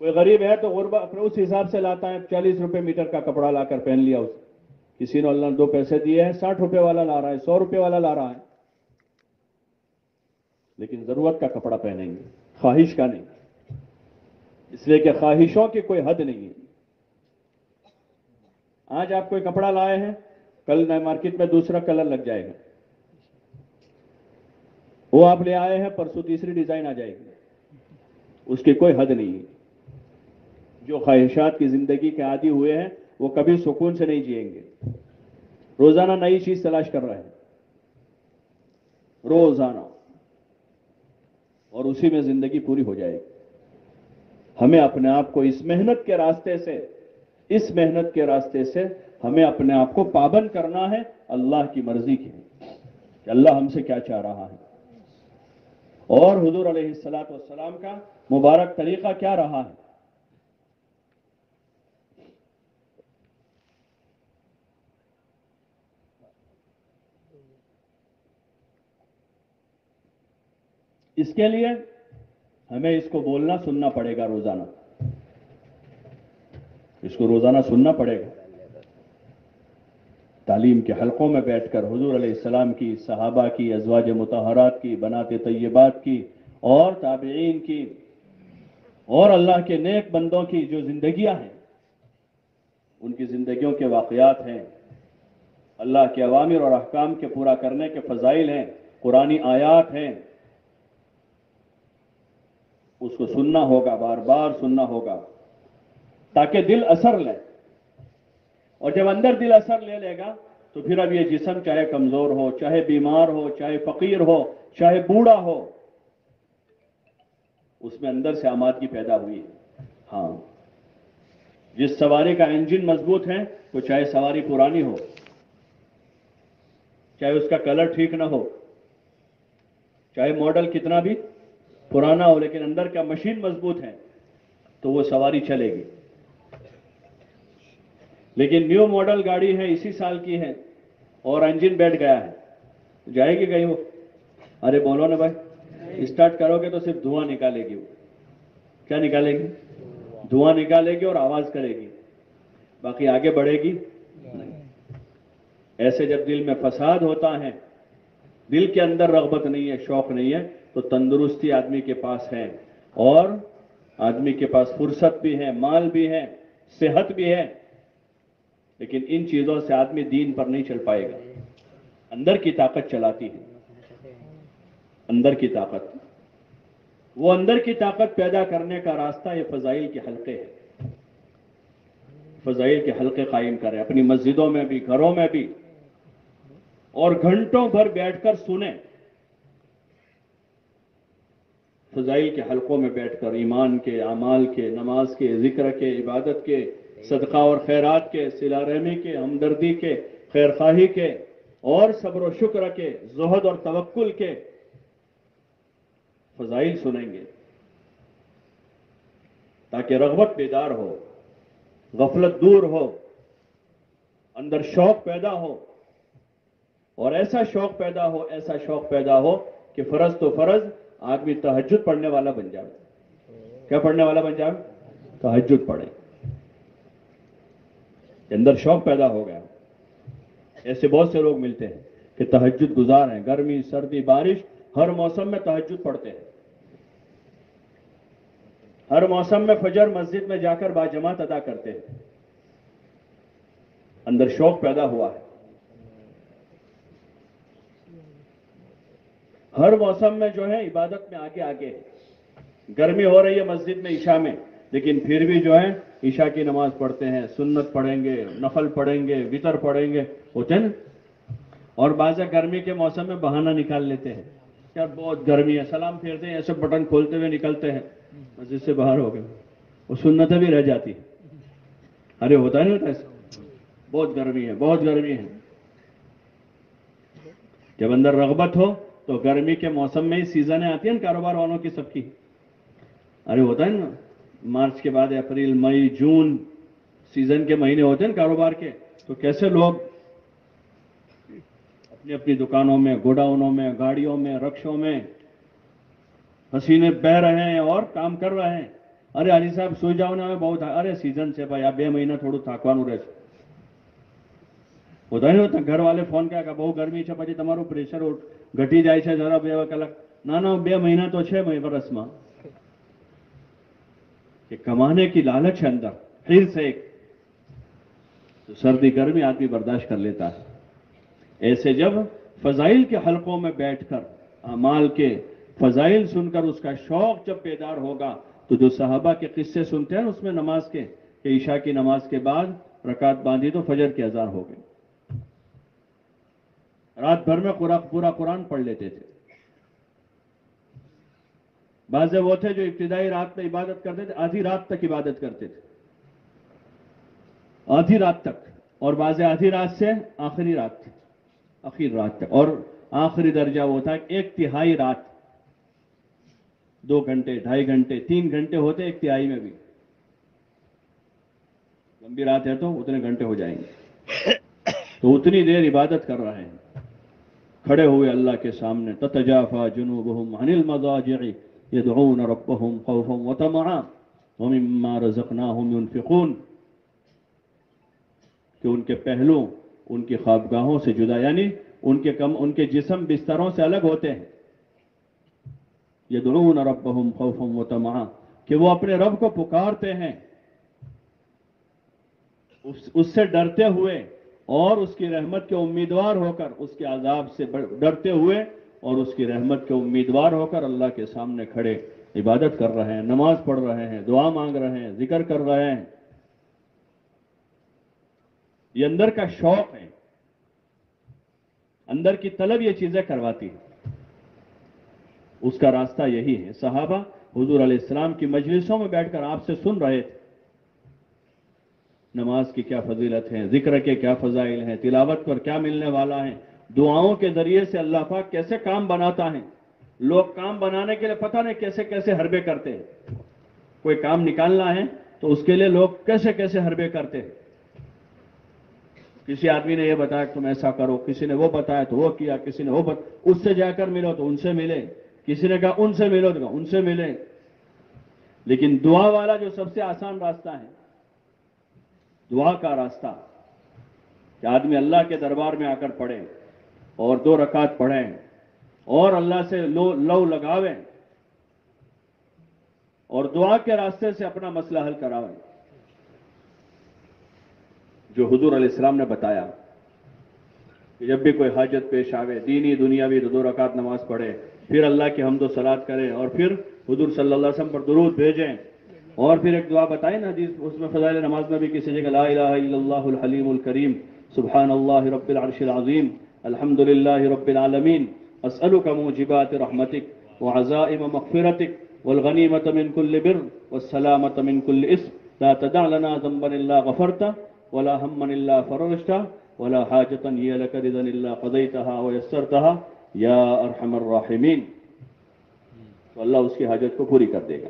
کوئی غریب ہے تو غربا اپنے اس حساب سے لاتا ہے، 40 روپے میٹر کا کپڑا لا کر پہن لیا اس، کسی نے اللہ نے 2 پیسے دیے ہیں، 60 روپے والا لا رہا ہے، 100 روپے والا لا رہا ہے، لیکن ضرورت کا کپڑا پہنیں گے، خواہش کا نہیں، اس لیے کہ خواہشوں کی کوئی حد نہیں ہے۔ آج آپ کوئی کپڑا لائے ہیں، کل نئے مارکیٹ میں دوسرا کلر لگ جائے گا، وہ آپ لے آئے ہیں، پرسوں تیسری ڈیزائن آ جائے گی، اس کی کوئی حد نہیں ہے۔ جو خواہشات کی زندگی کے عادی ہوئے ہیں وہ کبھی سکون سے نہیں جئیں گے، روزانہ نئی چیز تلاش کر رہے ہیں، روزانہ، اور اسی میں زندگی پوری ہو جائے گی۔ ہمیں اپنے آپ کو اس محنت کے راستے سے ہمیں اپنے آپ کو پابند کرنا ہے اللہ کی مرضی کی، کہ اللہ ہم سے کیا چاہ رہا ہے، اور حضور علیہ الصلوۃ والسلام کا مبارک طریقہ کیا رہا ہے۔ اس کے لیے ہمیں اس کو بولنا سننا پڑے گا، روزانہ اس کو روزانہ سننا پڑے گا، تعلیم کے حلقوں میں بیٹھ کر حضور علیہ السلام کی، صحابہ کی، ازواج مطہرات کی، بنات طیبات کی، اور تابعین کی، اور اللہ کے نیک بندوں کی جو زندگیاں ہیں، ان کی زندگیوں کے واقعات ہیں، اللہ کے اوامر اور احکام کے پورا کرنے کے فضائل ہیں، قرآنی آیات ہیں، اس کو سننا ہوگا، بار بار سننا ہوگا، تاکہ دل اثر لے، اور جب اندر دل اثر لے لے گا تو پھر اب یہ جسم چاہے کمزور ہو، چاہے بیمار ہو، چاہے فقیر ہو، چاہے بوڑھا ہو، اس میں اندر سے آمادگی پیدا ہوئی ہے۔ ہاں، جس سواری کا انجن مضبوط ہے تو چاہے سواری پرانی ہو، چاہے اس کا کلر ٹھیک نہ ہو، چاہے ماڈل کتنا بھی پرانا ہو، لیکن اندر کا مشین مضبوط ہے تو وہ سواری چلے گی۔ لیکن نیو ماڈل گاڑی ہے، اسی سال کی ہے، اور انجن بیٹھ گیا ہے، جائے گی کہیں وہ؟ ارے بولو نا بھائی، اسٹارٹ کرو گے تو صرف دھواں نکالے گی وہ، کیا نکالے گی؟ دھواں نکالے گی اور آواز کرے گی، باقی آگے بڑھے گی نہیں۔ ایسے جب دل میں فساد ہوتا ہے، دل کے اندر رغبت نہیں ہے، شوق نہیں ہے، تو تندرستی آدمی کے پاس ہے، اور آدمی کے پاس فرصت بھی ہے، مال بھی ہے، صحت بھی ہے، لیکن ان چیزوں سے آدمی دین پر نہیں چل پائے گا۔ اندر کی طاقت چلاتی ہے، اندر کی طاقت، وہ اندر کی طاقت پیدا کرنے کا راستہ یہ فضائل کے حلقے ہے۔ فضائل کے حلقے قائم کریں اپنی مسجدوں میں بھی، گھروں میں بھی، اور گھنٹوں بھر بیٹھ کر سنیں، فضائل کے حلقوں میں بیٹھ کر ایمان کے، اعمال کے، نماز کے، ذکر کے، عبادت کے، صدقہ اور خیرات کے، صلہ رحمی کے، ہمدردی کے، خیر خواہی کے، اور صبر و شکر کے، زہد اور توکل کے فضائل سنیں گے، تاکہ رغبت بیدار ہو، غفلت دور ہو، اندر شوق پیدا ہو، اور ایسا شوق پیدا ہو، ایسا شوق پیدا ہو کہ فرض تو فرض آدمی تہجد پڑھنے والا بن جائے۔ کیا پڑھنے والا بن جائے؟ تہجد پڑھے، اندر شوق پیدا ہو گیا۔ ایسے بہت سے لوگ ملتے ہیں کہ تہجد گزار ہیں، گرمی، سردی، بارش، ہر موسم میں تہجد پڑھتے ہیں، ہر موسم میں فجر مسجد میں جا کر باجماعت ادا کرتے ہیں، اندر شوق پیدا ہوا ہے۔ ہر موسم میں جو ہے عبادت میں آگے آگے ہے، گرمی ہو رہی ہے مسجد میں عشاء میں، لیکن پھر بھی جو ہے عشاء کی نماز پڑھتے ہیں، سنت پڑھیں گے، نفل پڑھیں گے، وتر پڑھیں گے، ہوتے ہیں نا۔ اور بعض گرمی کے موسم میں بہانہ نکال لیتے ہیں، یار بہت گرمی ہے، سلام پھیرتے ہیں، ایسے بٹن کھولتے ہوئے نکلتے ہیں، مسجد سے باہر ہو گئے، وہ سنتیں بھی رہ جاتی ہیں۔ ارے ہوتا نہیں ہوتا ایسا، بہت گرمی ہے، بہت گرمی ہے۔ جب اندر رغبت ہو تو گرمی کے موسم میں ہی سیزنیں آتی ہیں نا کاروبار والوں کی، سب کی، ارے ہوتا ہے نا، مارچ کے بعد اپریل، مئی، جون سیزن کے مہینے ہوتے ہیں نا کاروبار کے، تو کیسے لوگ اپنی اپنی دکانوں میں، گوڈاؤنوں میں، گاڑیوں میں، رکشوں میں پسینے بہہ رہے ہیں اور کام کر رہے ہیں، અરે હાજી સાહેબ સુઈ જાઓ ને, હવે બહુ અરે સીઝન છે ભાઈ, આ 2 મહિના થોડું થાકવાનું રહે છે. બધાને ઘર વાલે ફોન કર્યા કે બહુ ગરમી છે, પછી તમારું પ્રેશર ઘટી જાય છે જરા 2 કલાક. ના ના, 2 મહિના તો છે વર્ષમાં. کہ کمانے کی لالچ ہے اندر، حرص ہے، تو سردی گرمی آدمی برداشت کر لیتا ہے. ایسے جب فضائل کے حلقوں میں بیٹھ کر اعمال کے فضائل سن کر اس کا شوق جب بیدار ہوگا، تو جو صحابہ کے قصے سنتے ہیں اس میں نماز کے کہ عشاء کی نماز کے بعد رکعت باندھی تو فجر کی اذان ہو گئی. رات بھر میں پورا قرآن پڑھ لیتے تھے. بعض وہ تھے جو ابتدائی رات میں عبادت کرتے تھے، آدھی رات تک عبادت کرتے تھے، آدھی رات تک. اور بعض آدھی رات سے آخری رات تک. اور آخری درجہ وہ تھا 1/3 رات، 2 گھنٹے 2.5 گھنٹے 3 گھنٹے ہوتے 1/3 میں بھی. لمبی رات ہے تو اتنے گھنٹے ہو جائیں گے. تو اتنی دیر عبادت کر رہے ہیں کھڑے ہوئے اللہ کے سامنے. تتجافى جنوبهم عن المضاجع يدعون ربهم خوفا وطمعا ومما رزقناهم ينفقون. کہ ان کے پہلو ان کی خوابگاہوں سے جدا، یعنی ان کے جسم بستروں سے الگ ہوتے ہیں. يدعون ربهم خوفا وطمعا، کہ وہ اپنے رب کو پکارتے ہیں اس سے ڈرتے ہوئے اور اس کی رحمت کے امیدوار ہو کر، اس کے عذاب سے ڈرتے ہوئے اور اس کی رحمت کے امیدوار ہو کر اللہ کے سامنے کھڑے عبادت کر رہے ہیں، نماز پڑھ رہے ہیں، دعا مانگ رہے ہیں، ذکر کر رہے ہیں. یہ اندر کا شوق ہے، اندر کی طلب یہ چیزیں کرواتی ہے. اس کا راستہ یہی ہے. صحابہ حضور علیہ السلام کی مجلسوں میں بیٹھ کر آپ سے سن رہے تھے نماز کی کیا فضیلت ہے، ذکر کے کیا فضائل ہیں، تلاوت پر کیا ملنے والا ہے، دعاؤں کے ذریعے سے اللہ پاک کیسے کام بناتا ہے. لوگ کام بنانے کے لیے پتہ نہیں کیسے کیسے حربے کرتے ہیں. کوئی کام نکالنا ہے تو اس کے لیے لوگ کیسے کیسے حربے کرتے ہیں. کسی آدمی نے یہ بتایا کہ تم ایسا کرو، کسی نے وہ بتایا تو وہ کیا، کسی نے وہ اس سے جا کر ملو تو ان سے ملے، کسی نے کہا ان سے ملو تو کہا ان سے ملے. لیکن دعا والا جو سب سے آسان راستہ ہے، دعا کا راستہ، کہ آدمی اللہ کے دربار میں آ کر پڑھے اور 2 رکعت پڑھیں اور اللہ سے لو لگاویں اور دعا کے راستے سے اپنا مسئلہ حل کراویں. جو حضور علیہ السلام نے بتایا کہ جب بھی کوئی حاجت پیش آوے دینی دنیاوی تو 2 رکعت نماز پڑھے، پھر اللہ کی حمد و صلات کریں اور پھر حضور صلی اللہ علیہ وسلم پر درود بھیجیں. اور پھر ایک دعا بتائی نا حدیث، اس میں فضائل نماز میں بھی کسی جگہ لا الہ الا اللہ الحلیم الکریم سبحان اللہ رب العرش العظیم الحمد للہ رب العالمین اسألک موجبات رحمتک وعزائم مغفرتک والغنیمت من کل بر والسلامت من کل اسم لا تدع لنا ذنبا الا غفرته ولا ہما الا فرجته ولا حاجة هي لك رضا الا قضيتها ويسرتها یا ارحم الراحمین. تو اللہ اس کی حاجت کو پوری کر دے گا.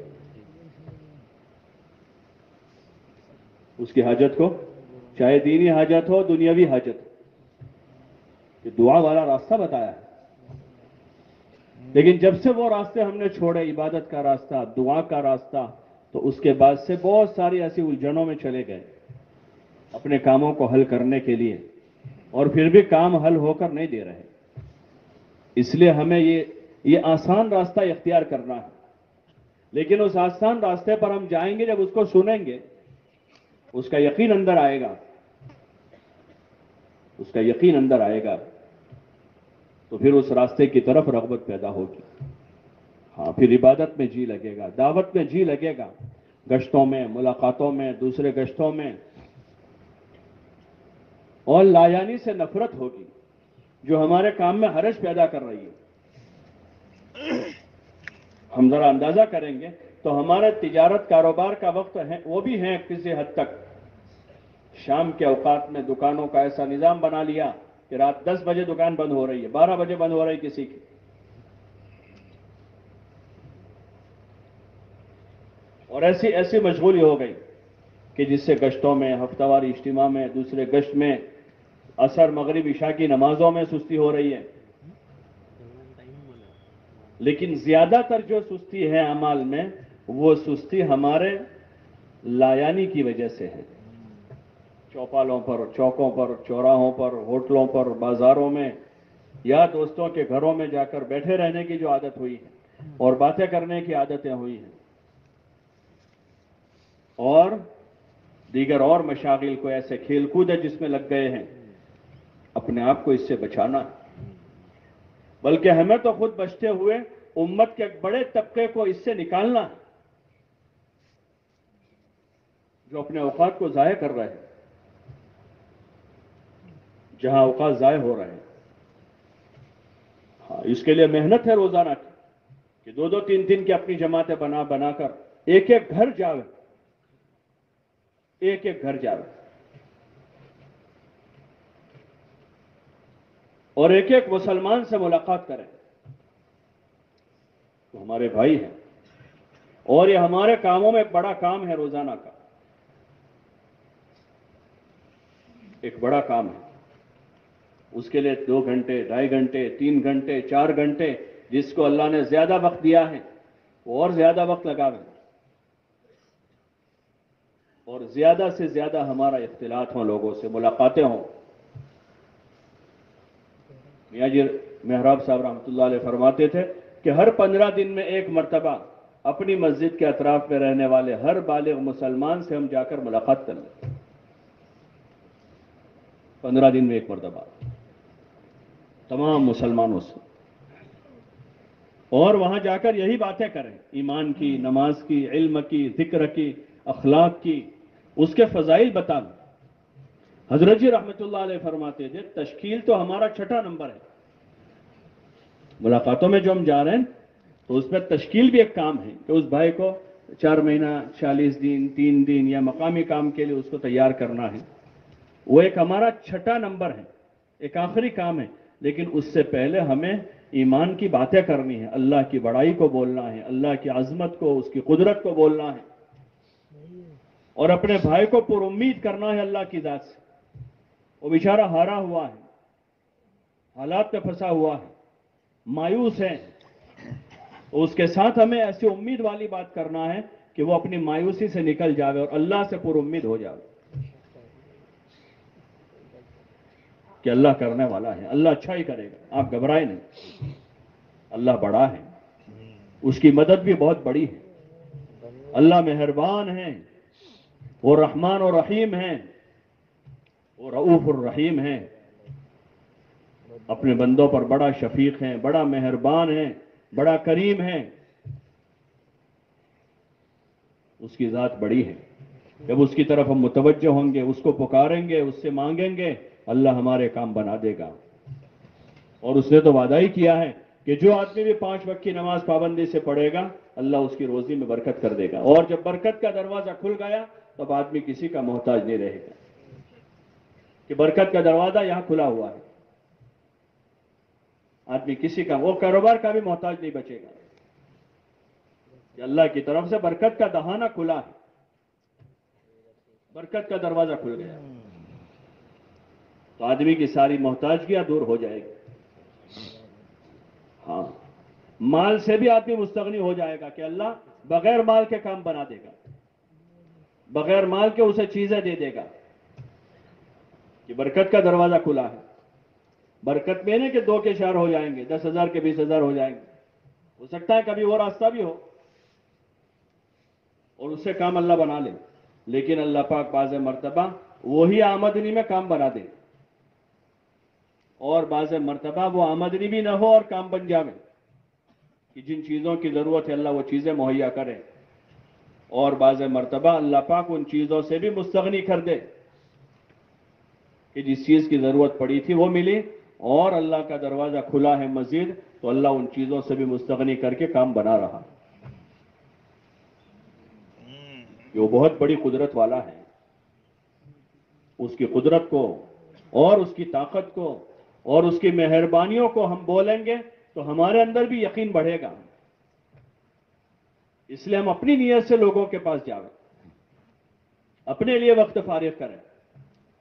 اس کی حاجت کو، چاہے دینی حاجت ہو دنیاوی حاجت ہو. یہ دعا والا راستہ بتایا ہے. لیکن جب سے وہ راستے ہم نے چھوڑے، عبادت کا راستہ، دعا کا راستہ، تو اس کے بعد سے بہت ساری ایسی الجھنوں میں چلے گئے اپنے کاموں کو حل کرنے کے لیے، اور پھر بھی کام حل ہو کر نہیں دے رہے. اس لیے ہمیں یہ آسان راستہ اختیار کرنا ہے. لیکن اس آسان راستے پر ہم جائیں گے جب اس کو سنیں گے، اس کا یقین اندر آئے گا، اس کا یقین اندر آئے گا تو پھر اس راستے کی طرف رغبت پیدا ہوگی. ہاں، پھر عبادت میں جی لگے گا، دعوت میں جی لگے گا، گشتوں میں، ملاقاتوں میں، دوسرے گشتوں میں. اور لایانی سے نفرت ہوگی جو ہمارے کام میں حرج پیدا کر رہی ہے. ہم ذرا اندازہ کریں گے تو ہمارے تجارت کاروبار کا وقت ہے، وہ بھی ہے کسی حد تک. شام کے اوقات میں دکانوں کا ایسا نظام بنا لیا کہ رات 10 بجے دکان بند ہو رہی ہے، 12 بجے بند ہو رہی ہے کسی کی. اور ایسی مشغولی ہو گئی کہ جس سے گشتوں میں، ہفتہ واری اجتماع میں، دوسرے گشت میں، عصر مغرب عشاء کی نمازوں میں سستی ہو رہی ہے. لیکن زیادہ تر جو سستی ہے اعمال میں، وہ سستی ہمارے لایانی کی وجہ سے ہے. چوپالوں پر, چوکوں پر, چوراہوں پر, ہوٹلوں پر, بازاروں میں یا دوستوں کے گھروں میں جا کر بیٹھے رہنے کی جو عادت ہوئی ہے اور باتیں کرنے کی عادتیں ہوئی ہیں اور دیگر اور مشاغل کو ایسے کھیل کود ہے جس میں لگ گئے ہیں, اپنے آپ کو اس سے بچانا ہے. بلکہ ہمیں تو خود بچتے ہوئے امت کے ایک بڑے طبقے کو اس سے نکالنا ہے جو اپنے اوقات کو ضائع کر رہے ہیں. جہاں اوقات ضائع ہو رہے ہیں, ہاں اس کے لیے محنت ہے روزانہ کی کہ 2-2 3-3 کی اپنی جماعتیں بنا بنا کر ایک ایک گھر جاوے, ایک ایک گھر جاوے اور ایک ایک مسلمان سے ملاقات کریں. تو ہمارے بھائی ہیں اور یہ ہمارے کاموں میں ایک بڑا کام ہے, روزانہ کا ایک بڑا کام ہے. اس کے لیے 2 گھنٹے, 2.5 گھنٹے, 3 گھنٹے, 4 گھنٹے جس کو اللہ نے زیادہ وقت دیا ہے وہ اور زیادہ وقت لگاوے اور زیادہ سے زیادہ ہمارا اختلاط ہوں, لوگوں سے ملاقاتیں ہوں. میاں جی محراب صاحب رحمۃ اللہ علیہ فرماتے تھے کہ ہر 15 دن میں ایک مرتبہ اپنی مسجد کے اطراف میں رہنے والے ہر بالغ مسلمان سے ہم جا کر ملاقات کر لیں. 15 دن میں ایک مرتبہ تمام مسلمانوں سے, اور وہاں جا کر یہی باتیں کریں, ایمان کی, نماز کی, علم کی, ذکر کی, اخلاق کی, اس کے فضائل بتائیں. حضرت جی رحمۃ اللہ علیہ فرماتے تھے تشکیل تو ہمارا 6ٹھا نمبر ہے. ملاقاتوں میں جو ہم جا رہے ہیں تو اس میں تشکیل بھی ایک کام ہے کہ اس بھائی کو 4 مہینہ, 40 دن, 3 دن یا مقامی کام کے لیے اس کو تیار کرنا ہے. وہ ایک ہمارا 6ٹھا نمبر ہے, ایک آخری کام ہے. لیکن اس سے پہلے ہمیں ایمان کی باتیں کرنی ہے, اللہ کی بڑائی کو بولنا ہے, اللہ کی عظمت کو, اس کی قدرت کو بولنا ہے اور اپنے بھائی کو پر امید کرنا ہے اللہ کی ذات سے. وہ بیچارہ ہارا ہوا ہے, حالات میں پھنسا ہوا ہے, مایوس ہے, اس کے ساتھ ہمیں ایسی امید والی بات کرنا ہے کہ وہ اپنی مایوسی سے نکل جاوے اور اللہ سے پر امید ہو جاوے کہ اللہ کرنے والا ہے, اللہ اچھا ہی کرے گا, آپ گھبرائیں نہیں. اللہ بڑا ہے, اس کی مدد بھی بہت بڑی ہے. اللہ مہربان ہے, وہ رحمان و رحیم ہیں, وہ رؤوف الرحیم ہیں, اپنے بندوں پر بڑا شفیق ہیں, بڑا مہربان ہیں, بڑا کریم ہیں. اس کی ذات بڑی ہے. جب اس کی طرف ہم متوجہ ہوں گے, اس کو پکاریں گے, اس سے مانگیں گے, اللہ ہمارے کام بنا دے گا. اور اس نے تو وعدہ ہی کیا ہے کہ جو آدمی بھی 5 وقت کی نماز پابندی سے پڑھے گا اللہ اس کی روزی میں برکت کر دے گا. اور جب برکت کا دروازہ کھل گیا تب آدمی کسی کا محتاج نہیں رہے گا کہ برکت کا دروازہ یہاں کھلا ہوا ہے. آدمی کسی کا, وہ کاروبار کا بھی محتاج نہیں بچے گا کہ اللہ کی طرف سے برکت کا دہانہ کھلا ہے, برکت کا دروازہ کھل گیا تو آدمی کی ساری محتاجگیاں دور ہو جائے گی. ہاں, مال سے بھی آدمی مستغنی ہو جائے گا کہ اللہ بغیر مال کے کام بنا دے گا, بغیر مال کے اسے چیزیں دے دے گا کہ برکت کا دروازہ کھلا ہے. برکت میں نہیں کہ 2 کے 4 ہو جائیں گے, 10,000 کے 20,000 ہو جائیں گے. ہو سکتا ہے کبھی وہ راستہ بھی ہو اور اس سے کام اللہ بنا لے, لیکن اللہ پاک بعض مرتبہ وہی آمدنی میں کام بنا دے اور بعض مرتبہ وہ آمدنی بھی نہ ہو اور کام بن جاوے کہ جن چیزوں کی ضرورت ہے اللہ وہ چیزیں مہیا کرے, اور بعض مرتبہ اللہ پاک ان چیزوں سے بھی مستغنی کر دے کہ جس چیز کی ضرورت پڑی تھی وہ ملی اور اللہ کا دروازہ کھلا ہے مزید تو اللہ ان چیزوں سے بھی مستغنی کر کے کام بنا رہا. یہ وہ بہت بڑی قدرت والا ہے. اس کی قدرت کو اور اس کی طاقت کو اور اس کی مہربانیوں کو ہم بولیں گے تو ہمارے اندر بھی یقین بڑھے گا. اس لیے ہم اپنی نیت سے لوگوں کے پاس جاویں, اپنے لیے وقت فارغ کریں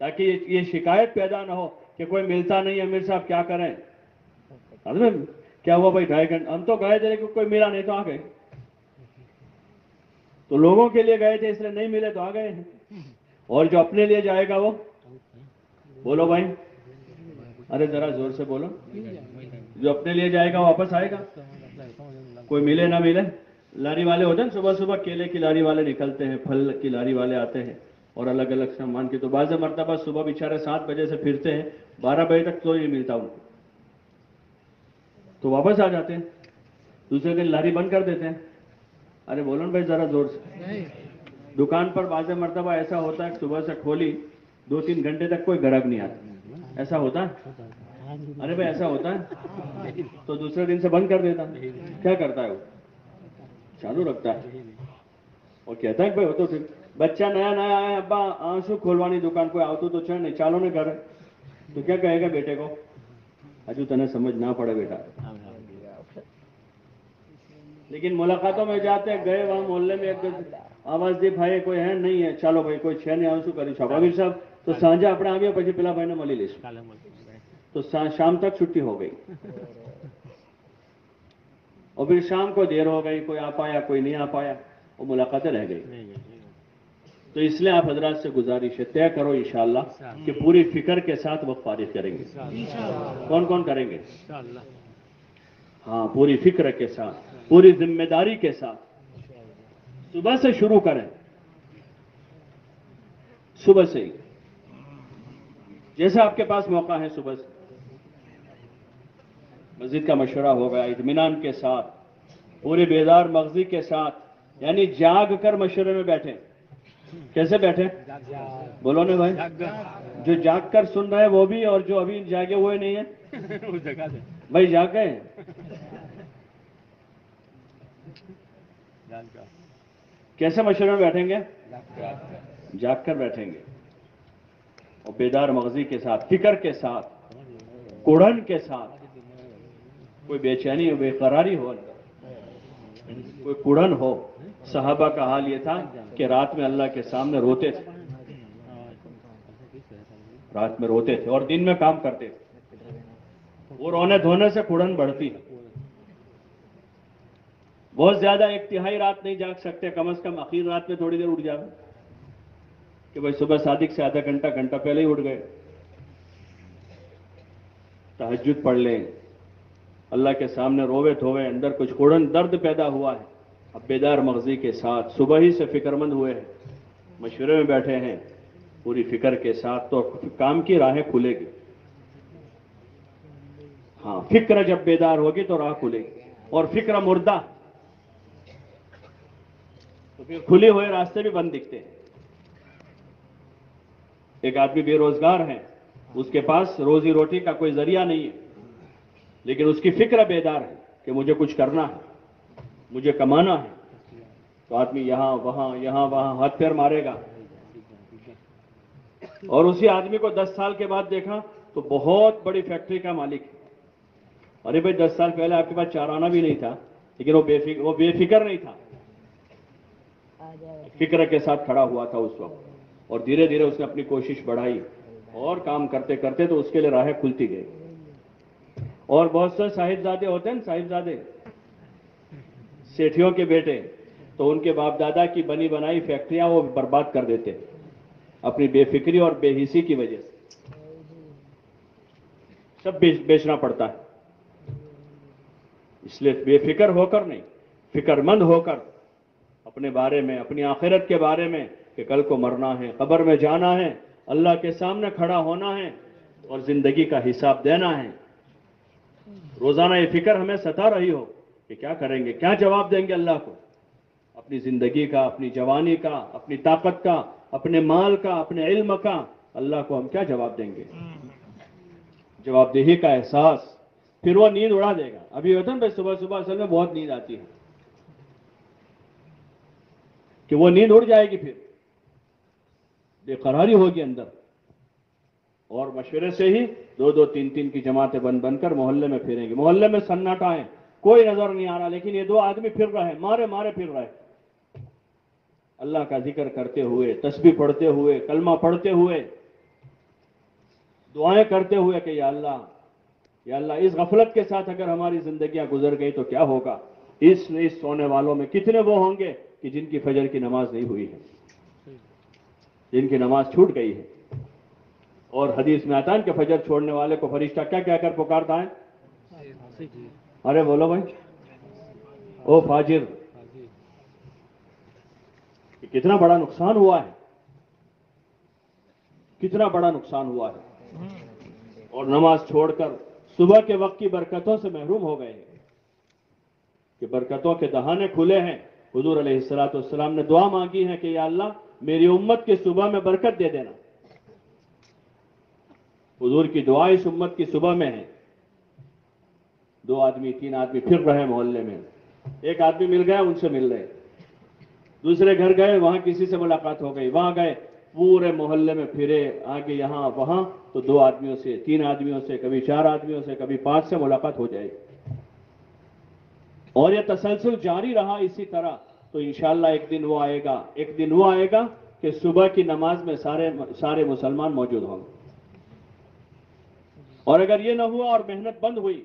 تاکہ یہ شکایت پیدا نہ ہو کہ کوئی ملتا نہیں. امیر صاحب کیا کریں, کیا ہوا بھائی 2.5 گھنٹے ہم تو گئے تھے لیکن کوئی ملا نہیں تو آ گئے. تو لوگوں کے لیے گئے تھے اس لیے نہیں ملے تو آ گئے ہیں. اور جو اپنے لیے جائے گا وہ بولو بھائی, ارے ذرا زور سے بولو, جو اپنے لیے جائے گا واپس آئے گا. کوئی ملے نہ ملے, لاری والے ہوتے ہیں صبح صبح کیلے کی لاری والے نکلتے ہیں, پھل کی لاری والے آتے ہیں اور الگ الگ سامان کی, تو بعض مرتبہ صبح بیچارے 7 بجے سے پھرتے ہیں, 12 بجے تک تو نہیں ملتا ان کو, تو واپس آ جاتے ہیں, دوسرے دن لاری بند کر دیتے ہیں. ارے بولو نا بھائی ذرا زور سے. دکان پر بعض مرتبہ ایسا ہوتا ہے کہ صبح سے کھولی 2-3 گھنٹے تک کوئی گراہک نہیں آتا, ایسا ہوتا ہے. ارے بھائی ایسا ہوتا ہے, تو دوسرے دن سے بند کر دیتا. کیا کرتا ہے وہ, چالو رکھتا ہے اور کہتا ہے کہ بھائی وہ تو ٹھیک. بچہ نیا نیا آیا, ابا آنسو کھولوانی دکان, کوئی آوتو تو چھ نہیں, چالو نہیں کرے تو کیا کہے گا بیٹے کو, ہجو تنے سمجھ نہ پڑے بیٹا. لیکن ملاقاتوں میں جاتے گئے وہاں محلے میں ایک آواز دی, بھائی کوئی ہے نہیں ہے, چالو بھائی کوئی چھ نہیں آنسو کری સ્વાભાવિક સાહેબ, તો સાંજે આપણે આવ્યા પછી પેલા ભાઈને મળી લઈશું. تو شام تک چھٹی ہو گئی, اور پھر شام کو دیر ہو گئی, کوئی آ پایا کوئی نہیں آ پایا, وہ ملاقاتیں رہ گئی. تو اس لیے آپ حضرات سے گزارش ہے, طے کرو انشاءاللہ کہ پوری فکر کے ساتھ وقت فارغ کریں گے. کون کون کریں گے؟ ہاں, پوری فکر کے ساتھ, پوری ذمہ داری کے ساتھ. صبح سے شروع کریں, صبح سے ہی, جیسے آپ کے پاس موقع ہے صبح سے. مسجد کا مشورہ ہوگا اطمینان کے ساتھ, پورے بیدار مغزی کے ساتھ, یعنی جاگ کر مشورے میں بیٹھیں. کیسے بیٹھیں بولو نا بھائی, جو جاگ کر سن رہے ہیں وہ بھی, اور جو ابھی جاگے ہوئے نہیں ہیں بھائی جاگ گئے. کیسے مشورے میں بیٹھیں گے؟ جاگ کر بیٹھیں گے, اور بیدار مغزی کے ساتھ, فکر کے ساتھ, کوڑھن کے ساتھ. کوئی بے چینی ہو, بے قراری ہو, کوئی کوڑھن ہو. صحابہ کا حال یہ تھا کہ رات میں اللہ کے سامنے روتے تھے, رات میں روتے تھے اور دن میں کام کرتے تھے. وہ رونے دھونے سے کوڑھن بڑھتی. بہت زیادہ 1/3 رات نہیں جاگ سکتے, کم از کم اخیر رات میں تھوڑی دیر اٹھ جاؤ کہ بھائی صبح صادق سے آدھا گھنٹہ پہلے ہی اٹھ گئے, تہجد پڑھ لیں, اللہ کے سامنے روے دھوے, اندر کچھ کوڑھن درد پیدا ہوا ہے, اب بیدار مغزی کے ساتھ صبح ہی سے فکر مند ہوئے ہیں, مشورے میں بیٹھے ہیں پوری فکر کے ساتھ, تو کام کی راہیں کھلے گی. ہاں, فکر جب بیدار ہوگی تو راہ کھلے گی, اور فکر مردہ تو پھر کھلے ہوئے راستے بھی بند دکھتے ہیں. ایک آدمی بے روزگار ہے, اس کے پاس روزی روٹی کا کوئی ذریعہ نہیں ہے, لیکن اس کی فکر بیدار ہے کہ مجھے کچھ کرنا ہے, مجھے کمانا ہے. تو آدمی یہاں وہاں ہاتھ پیر مارے گا, اور اسی آدمی کو 10 سال کے بعد دیکھا تو بہت بڑی فیکٹری کا مالک ہے. ارے بھائی 10 سال پہلے آپ کے پاس چارانہ بھی نہیں تھا, لیکن وہ بے فکر نہیں تھا, فکر کے ساتھ کھڑا ہوا تھا اس وقت, اور دھیرے دھیرے اس نے اپنی کوشش بڑھائی, اور کام کرتے کرتے تو اس کے لیے راہیں کھلتی گئی. اور بہت سے صاحبزادے ہوتے ہیں, صاحبزادے سیٹھیوں کے بیٹے, تو ان کے باپ دادا کی بنی بنائی فیکٹریاں وہ برباد کر دیتے اپنی بے فکری اور بے حسی کی وجہ سے. سب بیچنا پڑتا ہے. اس لیے بے فکر ہو کر نہیں, فکر مند ہو کر اپنے بارے میں, اپنی آخرت کے بارے میں, کہ کل کو مرنا ہے, قبر میں جانا ہے, اللہ کے سامنے کھڑا ہونا ہے, اور زندگی کا حساب دینا ہے. روزانہ یہ فکر ہمیں ستا رہی ہو کہ کیا کریں گے, کیا جواب دیں گے اللہ کو, اپنی زندگی کا, اپنی جوانی کا, اپنی طاقت کا, اپنے مال کا, اپنے علم کا, اللہ کو ہم کیا جواب دیں گے. جواب دہی کا احساس, پھر وہ نیند اڑا دے گا. ابھی ہوتا ہے نا صبح صبح اصل میں بہت نیند آتی ہے, کہ وہ نیند اڑ جائے گی, پھر بے قراری ہوگی اندر, اور مشورے سے ہی 2-2 3-3 کی جماعتیں بن کر محلے میں پھریں گے. محلے میں سناٹا ہے, کوئی نظر نہیں آ رہا, لیکن یہ 2 آدمی پھر رہے, مارے پھر رہے, اللہ کا ذکر کرتے ہوئے, تسبیح پڑھتے ہوئے, کلمہ پڑھتے ہوئے, دعائیں کرتے ہوئے کہ یا اللہ اس غفلت کے ساتھ اگر ہماری زندگیاں گزر گئی تو کیا ہوگا. اس سونے والوں میں کتنے وہ ہوں گے کہ جن کی فجر کی نماز نہیں ہوئی ہے، جن کی نماز چھوٹ گئی ہے. اور حدیث میں آتا ہے کہ فجر چھوڑنے والے کو فرشتہ کیا کہہ کر پکارتا ہے؟ ارے بولو بھائی، او فاجر. کتنا بڑا نقصان ہوا ہے، کتنا بڑا نقصان ہوا ہے. اور نماز چھوڑ کر صبح کے وقت کی برکتوں سے محروم ہو گئے ہیں کہ برکتوں کے دہانے کھلے ہیں. حضور علیہ السلام نے دعا مانگی ہے کہ یا اللہ میری امت کی صبح میں برکت دے دینا. حضور کی دعا اس امت کی صبح میں ہے. 2 آدمی 3 آدمی پھر رہے محلے میں، ایک آدمی مل گیا، ان سے مل رہے، دوسرے گھر گئے، وہاں کسی سے ملاقات ہو گئی، وہاں گئے، پورے محلے میں پھرے، آگے یہاں وہاں، تو 2 آدمیوں سے 3 آدمیوں سے کبھی 4 آدمیوں سے کبھی 5 سے ملاقات ہو جائے گی. اور یہ تسلسل جاری رہا اسی طرح تو انشاءاللہ ایک دن وہ آئے گا کہ صبح کی نماز میں سارے مسلمان موجود ہوں گے. اور اگر یہ نہ ہوا اور محنت بند ہوئی،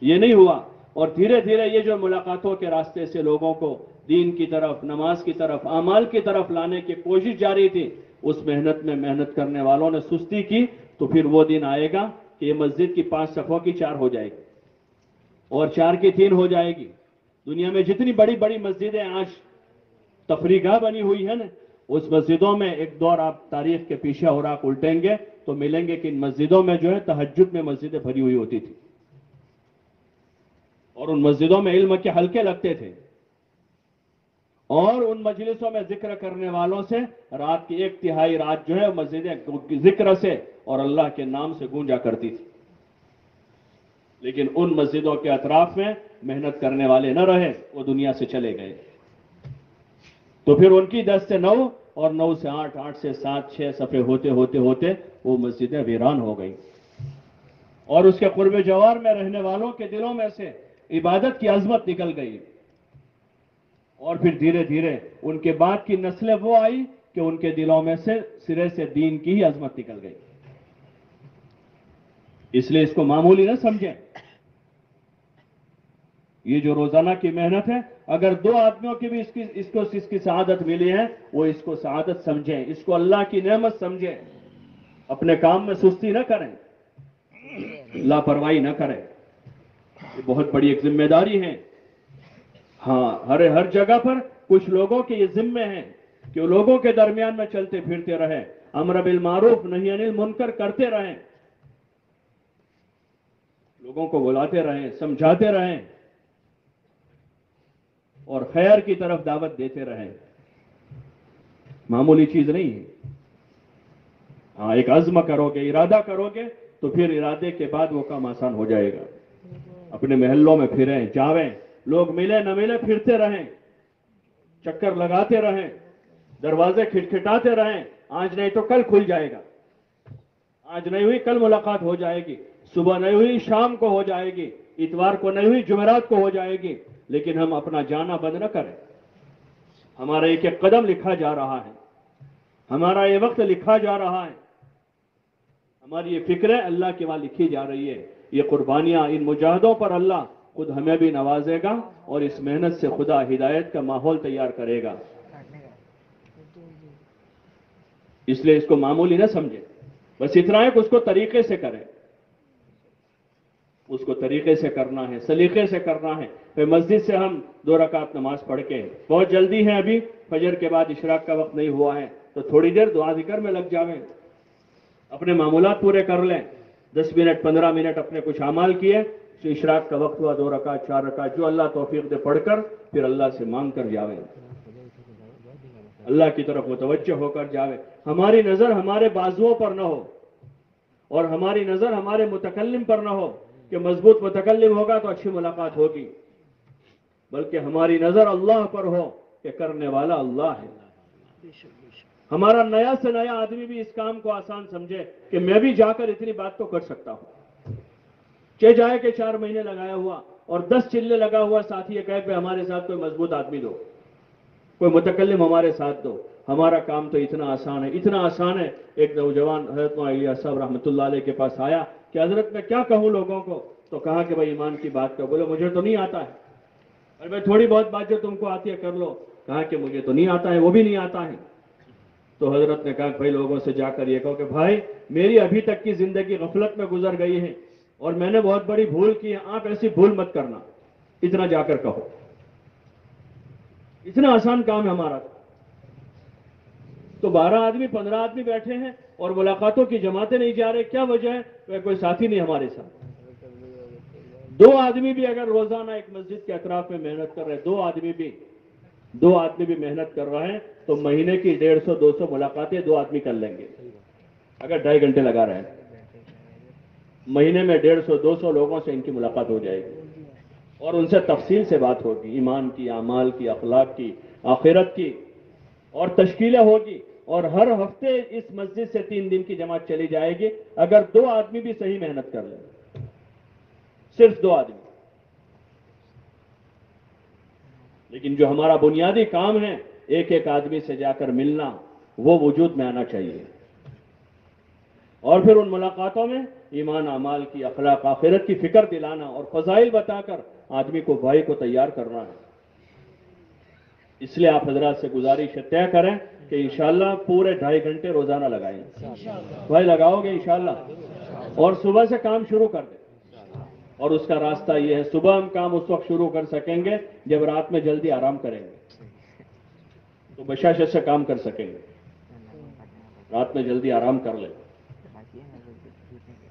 یہ نہیں ہوا، اور دھیرے دھیرے یہ جو ملاقاتوں کے راستے سے لوگوں کو دین کی طرف، نماز کی طرف، اعمال کی طرف لانے کی کوشش جاری تھی، اس محنت میں محنت کرنے والوں نے سستی کی، تو پھر وہ دن آئے گا کہ یہ مسجد کی 5 صفوں کی 4 ہو جائے گی اور 4 کی 3 ہو جائے گی. دنیا میں جتنی بڑی بڑی مسجدیں آج تفریح گاہ بنی ہوئی ہے نا، اس مسجدوں میں ایک دور آپ تاریخ کے پیچھے ہو رہا الٹیں گے تو ملیں گے کہ ان مسجدوں میں جو ہے تہجد میں مسجدیں بھری ہوئی ہوتی تھی، اور ان مسجدوں میں علم کے حلقے لگتے تھے، اور ان مجلسوں میں ذکر کرنے والوں سے رات کی 1/3 رات جو ہے مسجدیں ذکر سے اور اللہ کے نام سے گونجا کرتی تھی. لیکن ان مسجدوں کے اطراف میں محنت کرنے والے نہ رہے، وہ دنیا سے چلے گئے. تو پھر ان کی 10 سے 9 اور 9 سے 8، 8 سے 7، 6 صفحے ہوتے ہوتے ہوتے وہ مسجدیں ویران ہو گئی، اور اس کے قرب جوار میں رہنے والوں کے دلوں میں سے عبادت کی عظمت نکل گئی. اور پھر دھیرے دھیرے ان کے بعد کی نسلیں وہ آئی کہ ان کے دلوں میں سے سرے سے دین کی ہی عظمت نکل گئی. اس لیے اس کو معمولی نہ سمجھیں. یہ جو روزانہ کی محنت ہے، اگر 2 آدمیوں کی بھی اس کی سعادت ملی ہے، وہ اس کو سعادت سمجھیں، اس کو اللہ کی نعمت سمجھیں. اپنے کام میں سستی نہ کریں، لاپرواہی نہ کریں. یہ بہت بڑی ایک ذمہ داری ہے. ہاں، ہر جگہ پر کچھ لوگوں کے یہ ذمے ہیں کہ وہ لوگوں کے درمیان میں چلتے پھرتے رہیں، امر بالمعروف نہی عن المنکر کرتے رہیں، لوگوں کو بلاتے رہیں، سمجھاتے رہیں، اور خیر کی طرف دعوت دیتے رہیں. معمولی چیز نہیں ہے. ہاں، ایک عزم کرو گے، ارادہ کرو گے تو پھر ارادے کے بعد وہ کام آسان ہو جائے گا. اپنے محلوں میں پھریں، جاویں، لوگ ملے نہ ملے پھرتے رہیں، چکر لگاتے رہیں، دروازے کھٹکھٹاتے رہیں. آج نہیں تو کل کھل جائے گا، آج نہیں ہوئی کل ملاقات ہو جائے گی، صبح نہیں ہوئی شام کو ہو جائے گی، اتوار کو نہیں ہوئی جمعرات کو ہو جائے گی. لیکن ہم اپنا جانا بند نہ کریں. ہمارا ایک ایک قدم لکھا جا رہا ہے، ہمارا یہ وقت لکھا جا رہا ہے، ہماری یہ فکریں اللہ کے وہاں لکھی جا رہی ہے. یہ قربانیاں، ان مجاہدوں پر اللہ خود ہمیں بھی نوازے گا، اور اس محنت سے خدا ہدایت کا ماحول تیار کرے گا. اس لیے اس کو معمولی نہ سمجھیں. بس اتنا ہے کہ اس کو طریقے سے کریں، اس کو طریقے سے کرنا ہے، سلیقے سے کرنا ہے. پھر مسجد سے ہم 2 رکعت نماز پڑھ کے، بہت جلدی ہے، ابھی فجر کے بعد اشراق کا وقت نہیں ہوا ہے، تو تھوڑی دیر دعا ذکر میں لگ جاویں، اپنے معمولات پورے کر لیں. 10 منٹ 15 منٹ اپنے کچھ اعمال کیے، تو اشراق کا وقت ہوا 2 رکعت 4 رکعت جو اللہ توفیق دے پڑھ کر پھر اللہ سے مانگ کر جاویں، اللہ کی طرف متوجہ ہو کر جاویں. ہماری نظر ہمارے بازوؤں پر نہ ہو، اور ہماری نظر ہمارے متکلم پر نہ ہو کہ مضبوط متکلم ہوگا تو اچھی ملاقات ہوگی، بلکہ ہماری نظر اللہ پر ہو کہ کرنے والا اللہ ہے. ہمارا نیا سے نیا آدمی بھی اس کام کو آسان سمجھے کہ میں بھی جا کر اتنی بات تو کر سکتا ہوں. جائے کہ 4 مہینے لگایا ہوا اور 10 چلے لگا ہوا ساتھی یہ کہے کہ ہمارے ساتھ کوئی مضبوط آدمی دو، کوئی متکلم ہمارے ساتھ دو. ہمارا کام تو اتنا آسان ہے، اتنا آسان ہے. ایک نوجوان حضرت الیاس صاحب رحمۃ اللہ علیہ کے پاس آیا کہ حضرت میں کیا کہوں لوگوں کو، تو کہا کہ بھائی ایمان کی بات کرو. بولے مجھے تو نہیں آتا ہے. اور بھائی تھوڑی بہت بات جو تم کو آتی ہے کر لو. کہا کہ مجھے تو نہیں آتا ہے, وہ بھی نہیں آتا ہے. تو حضرت نے کہا بھائی لوگوں سے جا کر یہ کہو کہ بھائی میری ابھی تک کی زندگی غفلت میں گزر گئی ہے اور میں نے بہت بڑی بھول کی ہے, آپ ایسی بھول مت کرنا. اتنا جا کر کہو. اتنا آسان کام ہے ہمارا. تو 12 آدمی 15 آدمی بیٹھے ہیں اور ملاقاتوں کی جماعتیں نہیں جا رہے, کیا وجہ ہے؟ کوئی ساتھی نہیں ہمارے ساتھ. 2 آدمی بھی اگر روزانہ ایک مسجد کے اطراف میں محنت کر رہے ہیں, 2 آدمی بھی محنت کر رہے ہیں, تو مہینے کی 150-200 ملاقاتیں 2 آدمی کر لیں گے. اگر 2.5 گھنٹے لگا رہے ہیں, مہینے میں 150-200 لوگوں سے ان کی ملاقات ہو جائے گی اور ان سے تفصیل سے بات ہوگی, ایمان کی, اعمال کی, اخلاق کی, آخرت کی, اور تشکیلیں ہوگی. اور ہر ہفتے اس مسجد سے 3 دن کی جماعت چلی جائے گی اگر 2 آدمی بھی صحیح محنت کر لیں. صرف 2 آدمی. لیکن جو ہمارا بنیادی کام ہے ایک ایک آدمی سے جا کر ملنا, وہ وجود میں آنا چاہیے. اور پھر ان ملاقاتوں میں ایمان, اعمال کی, اخلاق, آخرت کی فکر دلانا اور فضائل بتا کر آدمی کو, بھائی کو تیار کرنا ہے. اس لیے آپ حضرات سے گزارش طے کریں کہ انشاءاللہ پورے 2.5 گھنٹے روزانہ لگائیں. بھائی لگاؤ گے انشاءاللہ؟ اور صبح سے کام شروع کر دیں. اور اس کا راستہ یہ ہے, صبح ہم کام اس وقت شروع کر سکیں گے جب رات میں جلدی آرام کریں گے, تو بشاشت سے کام کر سکیں گے. رات میں جلدی آرام کر لیں.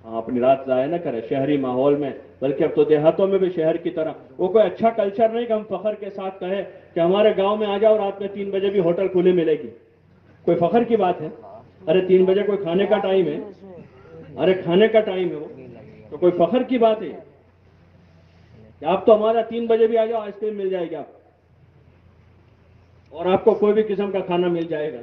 ہاں, اپنی رات ضائع نہ کریں شہری ماحول میں, بلکہ اب تو دیہاتوں میں بھی شہر کی طرح. وہ کوئی اچھا کلچر نہیں کہ ہم فخر کے ساتھ کہیں کہ ہمارے گاؤں میں آ جاؤ رات میں 3 بجے بھی ہوٹل کھلی ملے گی. کوئی فخر کی بات ہے؟ ارے 3 بجے کوئی کھانے کا ٹائم ہے, ارے کھانے کا ٹائم ہے وہ, تو کوئی فخر کی بات ہے کہ آپ تو ہمارا 3 بجے بھی آ جاؤ آئس کریم مل جائے گی آپ کو, اور آپ کو کوئی بھی قسم کا کھانا مل جائے گا.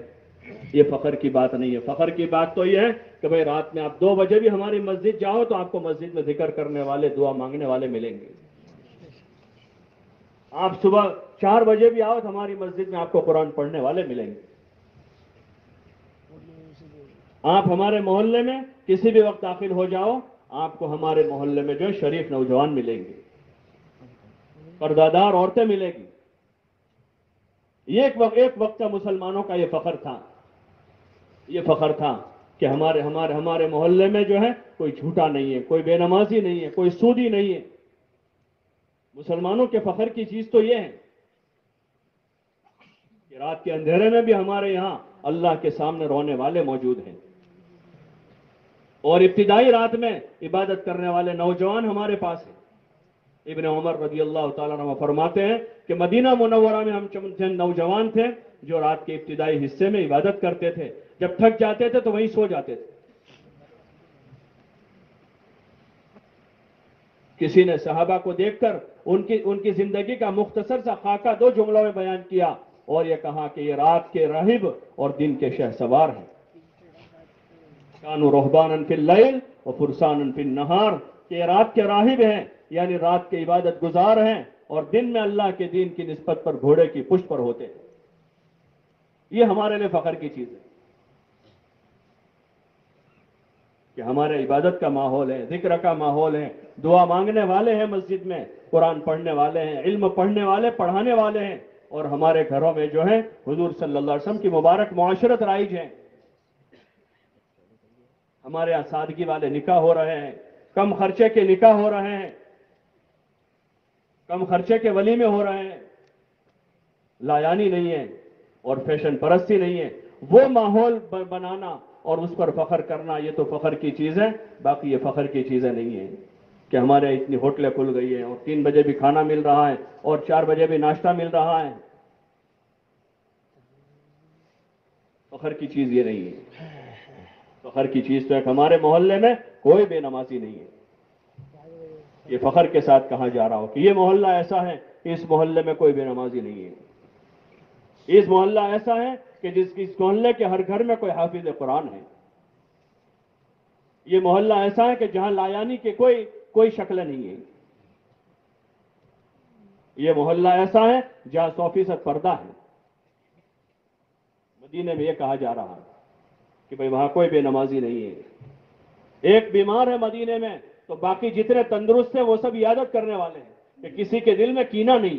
یہ فخر کی بات نہیں ہے. فخر کی بات تو یہ ہے کہ بھئی رات میں آپ 2 بجے بھی ہماری مسجد جاؤ تو آپ کو مسجد میں ذکر کرنے والے, دعا مانگنے والے ملیں گے. آپ صبح 4 بجے بھی آؤ تو ہماری مسجد میں آپ کو قرآن پڑھنے والے ملیں گے. آپ ہمارے محلے میں کسی بھی وقت داخل ہو جاؤ, آپ کو ہمارے محلے میں جو شریف نوجوان ملیں گے, پردادار عورتیں ملیں گی. یہ ایک وقت مسلمانوں کا یہ فخر تھا. یہ فخر تھا کہ ہمارے محلے میں جو ہے کوئی جھوٹا نہیں ہے, کوئی بے نمازی نہیں ہے, کوئی سودی نہیں ہے. مسلمانوں کے فخر کی چیز تو یہ ہے کہ رات کے اندھیرے میں بھی ہمارے یہاں اللہ کے سامنے رونے والے موجود ہیں, اور ابتدائی رات میں عبادت کرنے والے نوجوان ہمارے پاس ہیں. ابن عمر رضی اللہ تعالیٰ عنہ فرماتے ہیں کہ مدینہ منورہ میں ہم چند نوجوان تھے جو رات کے ابتدائی حصے میں عبادت کرتے تھے. جب تھک جاتے تھے تو وہیں سو جاتے تھے. کسی نے صحابہ کو دیکھ کر ان کی زندگی کا مختصر سا خاکہ 2 جملوں میں بیان کیا اور یہ کہا کہ یہ رات کے راہب اور دن کے شہسوار ہیں. کانوا رہبانا فی اللیل وفرسانا فی النہار, کہ یہ رات کے راہب ہیں یعنی رات کے عبادت گزار ہیں, اور دن میں اللہ کے دین کی نسبت پر گھوڑے کی پشت پر ہوتے ہیں. یہ ہمارے لیے فخر کی چیز ہے کہ ہمارے عبادت کا ماحول ہے, ذکر کا ماحول ہے, دعا مانگنے والے ہیں مسجد میں, قرآن پڑھنے والے ہیں, علم پڑھنے والے, پڑھانے والے ہیں, اور ہمارے گھروں میں جو ہے حضور صلی اللہ علیہ وسلم کی مبارک معاشرت رائج ہے. ہمارے یہاں سادگی والے نکاح ہو رہے ہیں, کم خرچے کے نکاح ہو رہے ہیں, کم خرچے کے ولیمے ہو رہے ہیں. لایانی نہیں ہے اور فیشن پرستی نہیں ہے. وہ ماحول بنانا اور اس پر فخر کرنا, یہ تو فخر کی چیز ہے. باقی یہ فخر کی چیزیں نہیں ہیں کہ ہمارے اتنی ہوٹلیں کھل گئی ہیں اور 3 بجے بھی کھانا مل رہا ہے اور 4 بجے بھی ناشتہ مل رہا ہے. فخر کی چیز یہ نہیں ہے. فخر کی چیز تو ایک ہمارے محلے میں کوئی بے نمازی نہیں ہے. یہ فخر کے ساتھ کہا جا رہا ہو کہ یہ محلہ ایسا ہے کہ اس محلے میں کوئی بے نمازی نہیں ہے. اس محلہ ایسا ہے کہ اس محلے کے ہر گھر میں کوئی حافظ قرآن ہے. یہ محلہ ایسا ہے کہ جہاں لایانی کے کوئی شکل نہیں ہے. یہ محلہ ایسا ہے جہاں 100% پردہ ہے. مدینے میں یہ کہا جا رہا ہے کہ بھئی وہاں کوئی بے نمازی نہیں ہے. ایک بیمار ہے مدینے میں تو باقی جتنے تندرست ہیں وہ سب عیادت کرنے والے ہیں کہ کسی کے دل میں کینہ نہیں.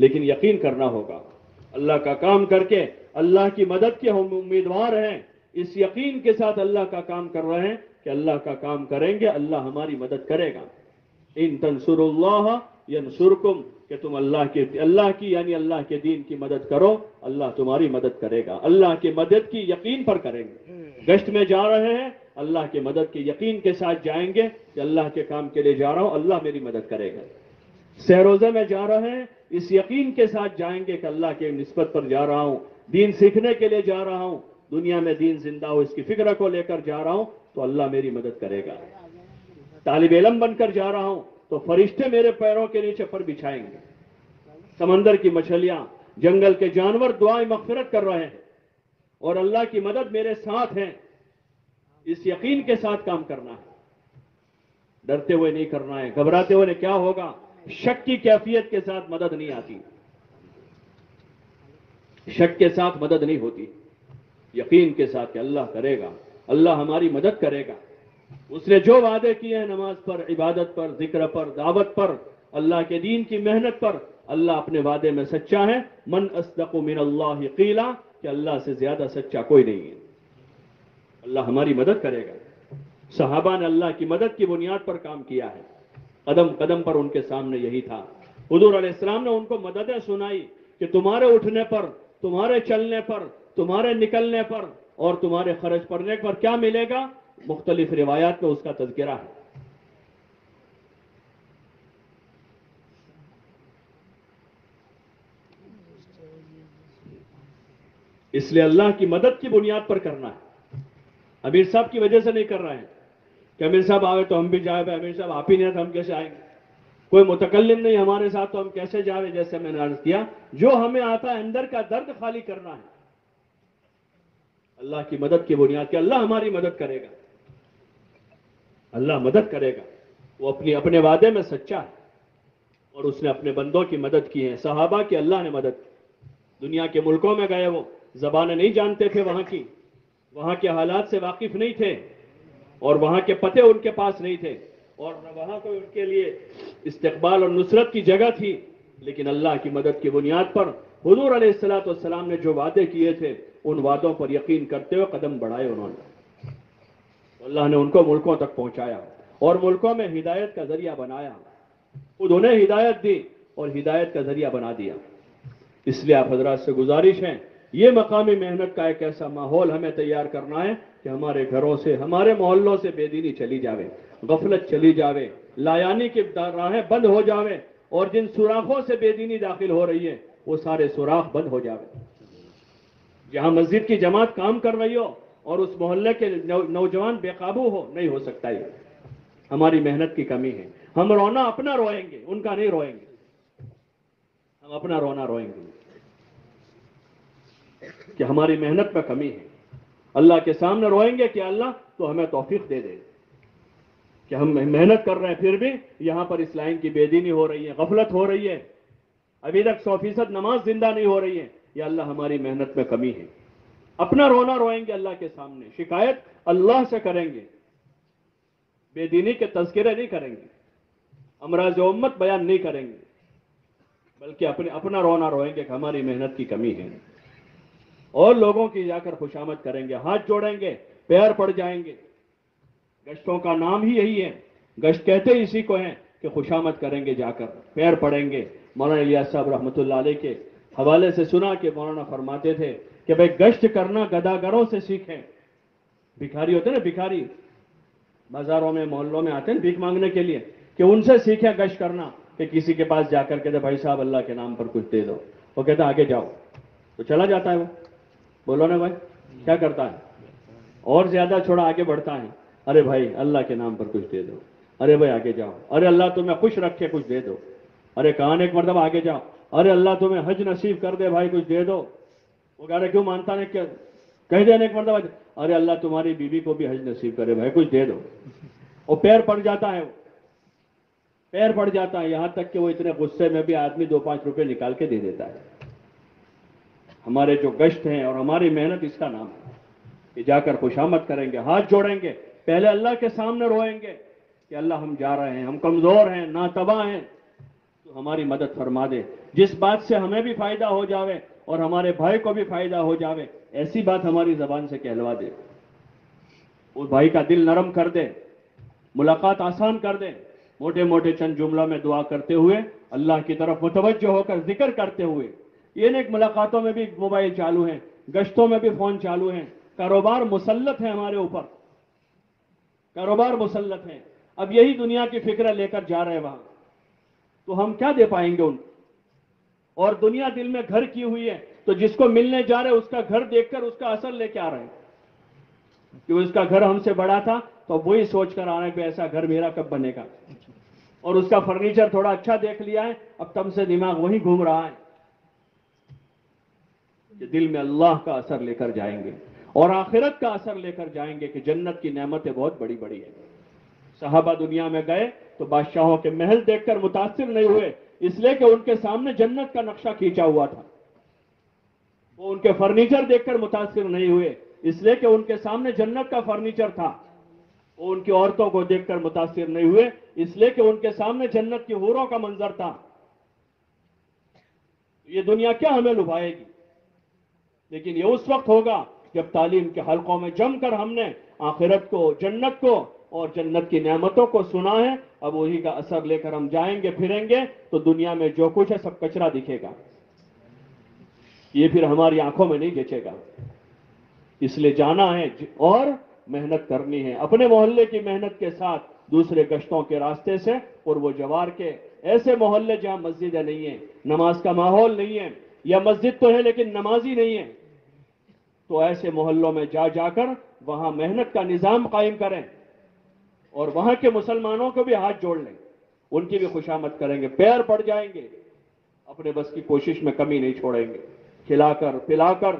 لیکن یقین کرنا ہوگا اللہ کا کام کر کے اللہ کی مدد کے ہم امیدوار ہیں، اس یقین کے ساتھ اللہ کا کام کر رہے ہیں کہ اللہ کا کام کریں گے اللہ ہماری مدد کرے گا۔ ان تنصروا اللہ ینصرکم، کہ تم اللہ کی یعنی اللہ کے دین کی مدد کرو، اللہ تمہاری مدد کرے گا۔ اللہ کی مدد کی یقین پر کریں گے۔ گشت میں جا رہے ہیں، اللہ کی مدد کے یقین کے ساتھ جائیں گے کہ اللہ کے کام کے لیے جا رہا ہوں، اللہ میری مدد کرے گا۔ سہروزے میں جا رہے ہیں، اس یقین کے ساتھ جائیں گے کہ اللہ کے نسبت پر جا رہا ہوں، دین سیکھنے کے لیے جا رہا ہوں، دنیا میں دین زندہ ہو اس کی فکر کو لے کر جا رہا ہوں تو اللہ میری مدد کرے گا۔ طالب علم بن کر جا رہا ہوں تو فرشتے میرے پیروں کے نیچے پر بچھائیں گے۔ سمندر کی مچھلیاں، جنگل کے جانور دعائیں مغفرت کر رہے ہیں اور اللہ کی مدد میرے ساتھ ہے۔ اس یقین کے ساتھ کام کرنا ہے، ڈرتے ہوئے نہیں کرنا ہے، گھبراتے ہوئے کیا ہوگا، شک کی کیفیت کے ساتھ مدد نہیں آتی، شک کے ساتھ مدد نہیں ہوتی، یقین کے ساتھ کہ اللہ کرے گا، اللہ ہماری مدد کرے گا۔ اس نے جو وعدے کیے ہیں نماز پر، عبادت پر، ذکر پر، دعوت پر، اللہ کے دین کی محنت پر، اللہ اپنے وعدے میں سچا ہے۔ من اصدق من اللہ قیلا، کہ اللہ سے زیادہ سچا کوئی نہیں ہے، اللہ ہماری مدد کرے گا۔ صحابہ نے اللہ کی مدد کی بنیاد پر کام کیا ہے، قدم قدم پر ان کے سامنے یہی تھا۔ حضور علیہ السلام نے ان کو مددیں سنائی کہ تمہارے اٹھنے پر، تمہارے چلنے پر، تمہارے نکلنے پر اور تمہارے خرچ پڑنے پر کیا ملے گا، مختلف روایات میں اس کا تذکرہ ہے۔ اس لیے اللہ کی مدد کی بنیاد پر کرنا ہے، امیر صاحب کی وجہ سے نہیں کر رہے ہیں کہ امیر صاحب آئے تو ہم بھی جائیں، امیر صاحب آپ ہی نہیں تو ہم کیسے آئیں گے، کوئی متکلم نہیں ہمارے ساتھ تو ہم کیسے جائیں۔ جیسے میں نے عرض کیا، جو ہمیں آتا ہے اندر کا درد خالی کرنا ہے، اللہ کی مدد کی بنیاد کہ اللہ ہماری مدد کرے گا، اللہ مدد کرے گا۔ وہ اپنے وعدے میں سچا ہے اور اس نے اپنے بندوں کی مدد کی ہے۔ صحابہ کی اللہ نے مدد کی، دنیا کے ملکوں میں گئے، وہ زبانیں نہیں جانتے تھے وہاں کی، وہاں کے حالات سے واقف نہیں تھے اور وہاں کے پتے ان کے پاس نہیں تھے اور وہاں کوئی ان کے لیے استقبال اور نصرت کی جگہ تھی، لیکن اللہ کی مدد کی بنیاد پر حضور علیہ السلام نے جو وعدے کیے تھے ان وعدوں پر یقین کرتے ہوئے قدم بڑھائے انہوں نے، اللہ نے ان کو ملکوں تک پہنچایا اور ملکوں میں ہدایت کا ذریعہ بنایا، خود انہیں ہدایت دی اور ہدایت کا ذریعہ بنا دیا۔ اس لیے آپ حضرات سے گزارش ہے، یہ مقامی محنت کا ایک ایسا ماحول ہمیں تیار کرنا ہے کہ ہمارے گھروں سے، ہمارے محلوں سے بے دینی چلی جاوے، غفلت چلی جاوے، لایانی کی راہیں بند ہو جاوے اور جن سوراخوں سے بے دینی داخل ہو رہی ہے وہ سارے سوراخ بند ہو جاوے۔ جہاں مسجد کی جماعت کام کر رہی ہو اور اس محلے کے نوجوان بے قابو ہو، نہیں ہو سکتا یہ، ہماری محنت کی کمی ہے۔ ہم رونا اپنا روئیں گے، ان کا نہیں روئیں گے، ہم اپنا رونا روئیں گے کہ ہماری محنت میں کمی ہے۔ اللہ کے سامنے روئیں گے کہ اللہ تو ہمیں توفیق دے دے کہ ہم محنت کر رہے ہیں پھر بھی یہاں پر اس لائن کی بے دینی ہو رہی ہے، غفلت ہو رہی ہے، ابھی تک 100% نماز زندہ نہیں ہو رہی ہے، یا اللہ ہماری محنت میں کمی ہے۔ اپنا رونا روئیں گے اللہ کے سامنے، شکایت اللہ سے کریں گے، بے دینی کے تذکرے نہیں کریں گے، امراض امت بیان نہیں کریں گے، بلکہ اپنا رونا روئیں گے کہ ہماری محنت کی کمی ہے، اور لوگوں کی جا کر خوشامد کریں گے، ہاتھ جوڑیں گے، پیر پڑ جائیں گے۔ گشتوں کا نام ہی یہی ہے، گشت کہتے ہی اسی کو ہیں کہ خوشامد کریں گے، جا کر پیر پڑیں گے۔ مولانا الیاس صاحب رحمۃ اللہ علیہ کے حوالے سے سنا کہ مولانا فرماتے تھے کہ بھئی گشت کرنا گداگروں سے سیکھیں۔ بھکاری ہوتے ہیں نا، بھکاری بازاروں میں محلوں میں آتے ہیں بھیک مانگنے کے لیے، کہ ان سے سیکھیں گشت کرنا، کہ کسی کے پاس جا کر کہتے بھائی صاحب اللہ کے نام پر کچھ دے دو، وہ کہتا آگے جاؤ، تو چلا جاتا ہے وہ، بولو نا بھائی کیا کرتا ہے، اور زیادہ چھوڑا آگے بڑھتا ہے، ارے بھائی اللہ کے نام پر کچھ دے دو، ارے بھائی آگے جاؤ، ارے اللہ تمہیں خوش رکھے کچھ دے دو، ارے کہاں ایک مرتبہ آگے جاؤ، ارے اللہ تمہیں حج نصیب کر دے بھائی کچھ دے دو، وہ کہہ رہے کیوں مانتا نہیں، کیا کہہ دینے ایک مرتبہ، ارے اللہ تمہاری بیوی کو بھی حج نصیب کرے بھائی کچھ دے دو، وہ پیر پڑ جاتا ہے، پیر پڑ جاتا ہے، یہاں تک کہ وہ اتنے غصے میں بھی آدمی 2-5 روپے نکال کے دے دیتا ہے۔ ہمارے جو گشت ہیں اور ہماری محنت اس کا نام ہے کہ جا کر خوشامد کریں گے، ہاتھ جوڑیں گے، پہلے اللہ کے سامنے روئیں گے کہ اللہ ہم جا رہے ہیں، ہم کمزور ہیں، ناتباہ ہیں، تو تو ہماری مدد فرما دے. جس بات سے ہمیں بھی فائدہ ہو جاوے اور ہمارے بھائی کو بھی فائدہ ہو جاوے, ایسی بات ہماری زبان سے کہلوا دے. اس بھائی کا دل نرم کر دے, ملاقات آسان کر دے. موٹے موٹے چند جملوں میں دعا کرتے ہوئے, اللہ کی طرف متوجہ ہو کر ذکر کرتے ہوئے. یہ نہیں کہ ملاقاتوں میں بھی موبائل چالو ہیں, گشتوں میں بھی فون چالو ہیں, کاروبار مسلط ہے ہمارے اوپر, کاروبار مسلط ہے. اب یہی دنیا کی فکریں لے کر جا رہے ہیں وہاں, تو ہم کیا دے پائیں گے ان کو؟ اور دنیا دل میں گھر کی ہوئی ہے, تو جس کو ملنے جا رہے اس کا گھر دیکھ کر اس کا اثر لے کے آ رہے ہیں کہ اس کا گھر ہم سے بڑا تھا, تو وہی سوچ کر آ رہے ہیں کہ ایسا گھر میرا کب بنے گا. اور اس کا فرنیچر تھوڑا اچھا دیکھ لیا ہے, اب تم سے دماغ وہی گھوم رہا ہے کہ دل میں اللہ کا اثر لے کر جائیں گے اور آخرت کا اثر لے کر جائیں گے کہ جنت کی نعمتیں بہت بڑی بڑی ہیں. صحابہ دنیا میں گئے تو بادشاہوں کے محل دیکھ کر متاثر نہیں ہوئے, اس لیے کہ ان کے سامنے جنت کا نقشہ کھینچا ہوا تھا. وہ ان کے فرنیچر دیکھ کر متاثر نہیں ہوئے, اس لیے کہ ان کے سامنے جنت کا فرنیچر تھا. وہ ان کی عورتوں کو دیکھ کر متاثر نہیں ہوئے, اس لیے کہ ان کے سامنے جنت کی حوروں کا منظر تھا. یہ دنیا کیا ہمیں لبھائے گی؟ لیکن یہ اس وقت ہوگا جب تعلیم کے حلقوں میں جم کر ہم نے آخرت کو, جنت کو اور جنت کی نعمتوں کو سنا ہے. اب وہی کا اثر لے کر ہم جائیں گے, پھریں گے تو دنیا میں جو کچھ ہے سب کچرا دکھے گا, یہ پھر ہماری آنکھوں میں نہیں جچے گا. اس لیے جانا ہے اور محنت کرنی ہے, اپنے محلے کی محنت کے ساتھ, دوسرے گشتوں کے راستے سے, اور وہ جوار کے ایسے محلے جہاں مسجدیں نہیں ہیں, نماز کا ماحول نہیں ہے, یا مسجد تو ہے لیکن نمازی نہیں ہے, تو ایسے محلوں میں جا جا کر وہاں محنت کا نظام قائم کریں اور وہاں کے مسلمانوں کو بھی ہاتھ جوڑ لیں, ان کی بھی خوشامد کریں گے, پیر پڑ جائیں گے, اپنے بس کی کوشش میں کمی نہیں چھوڑیں گے. کھلا کر پلا کر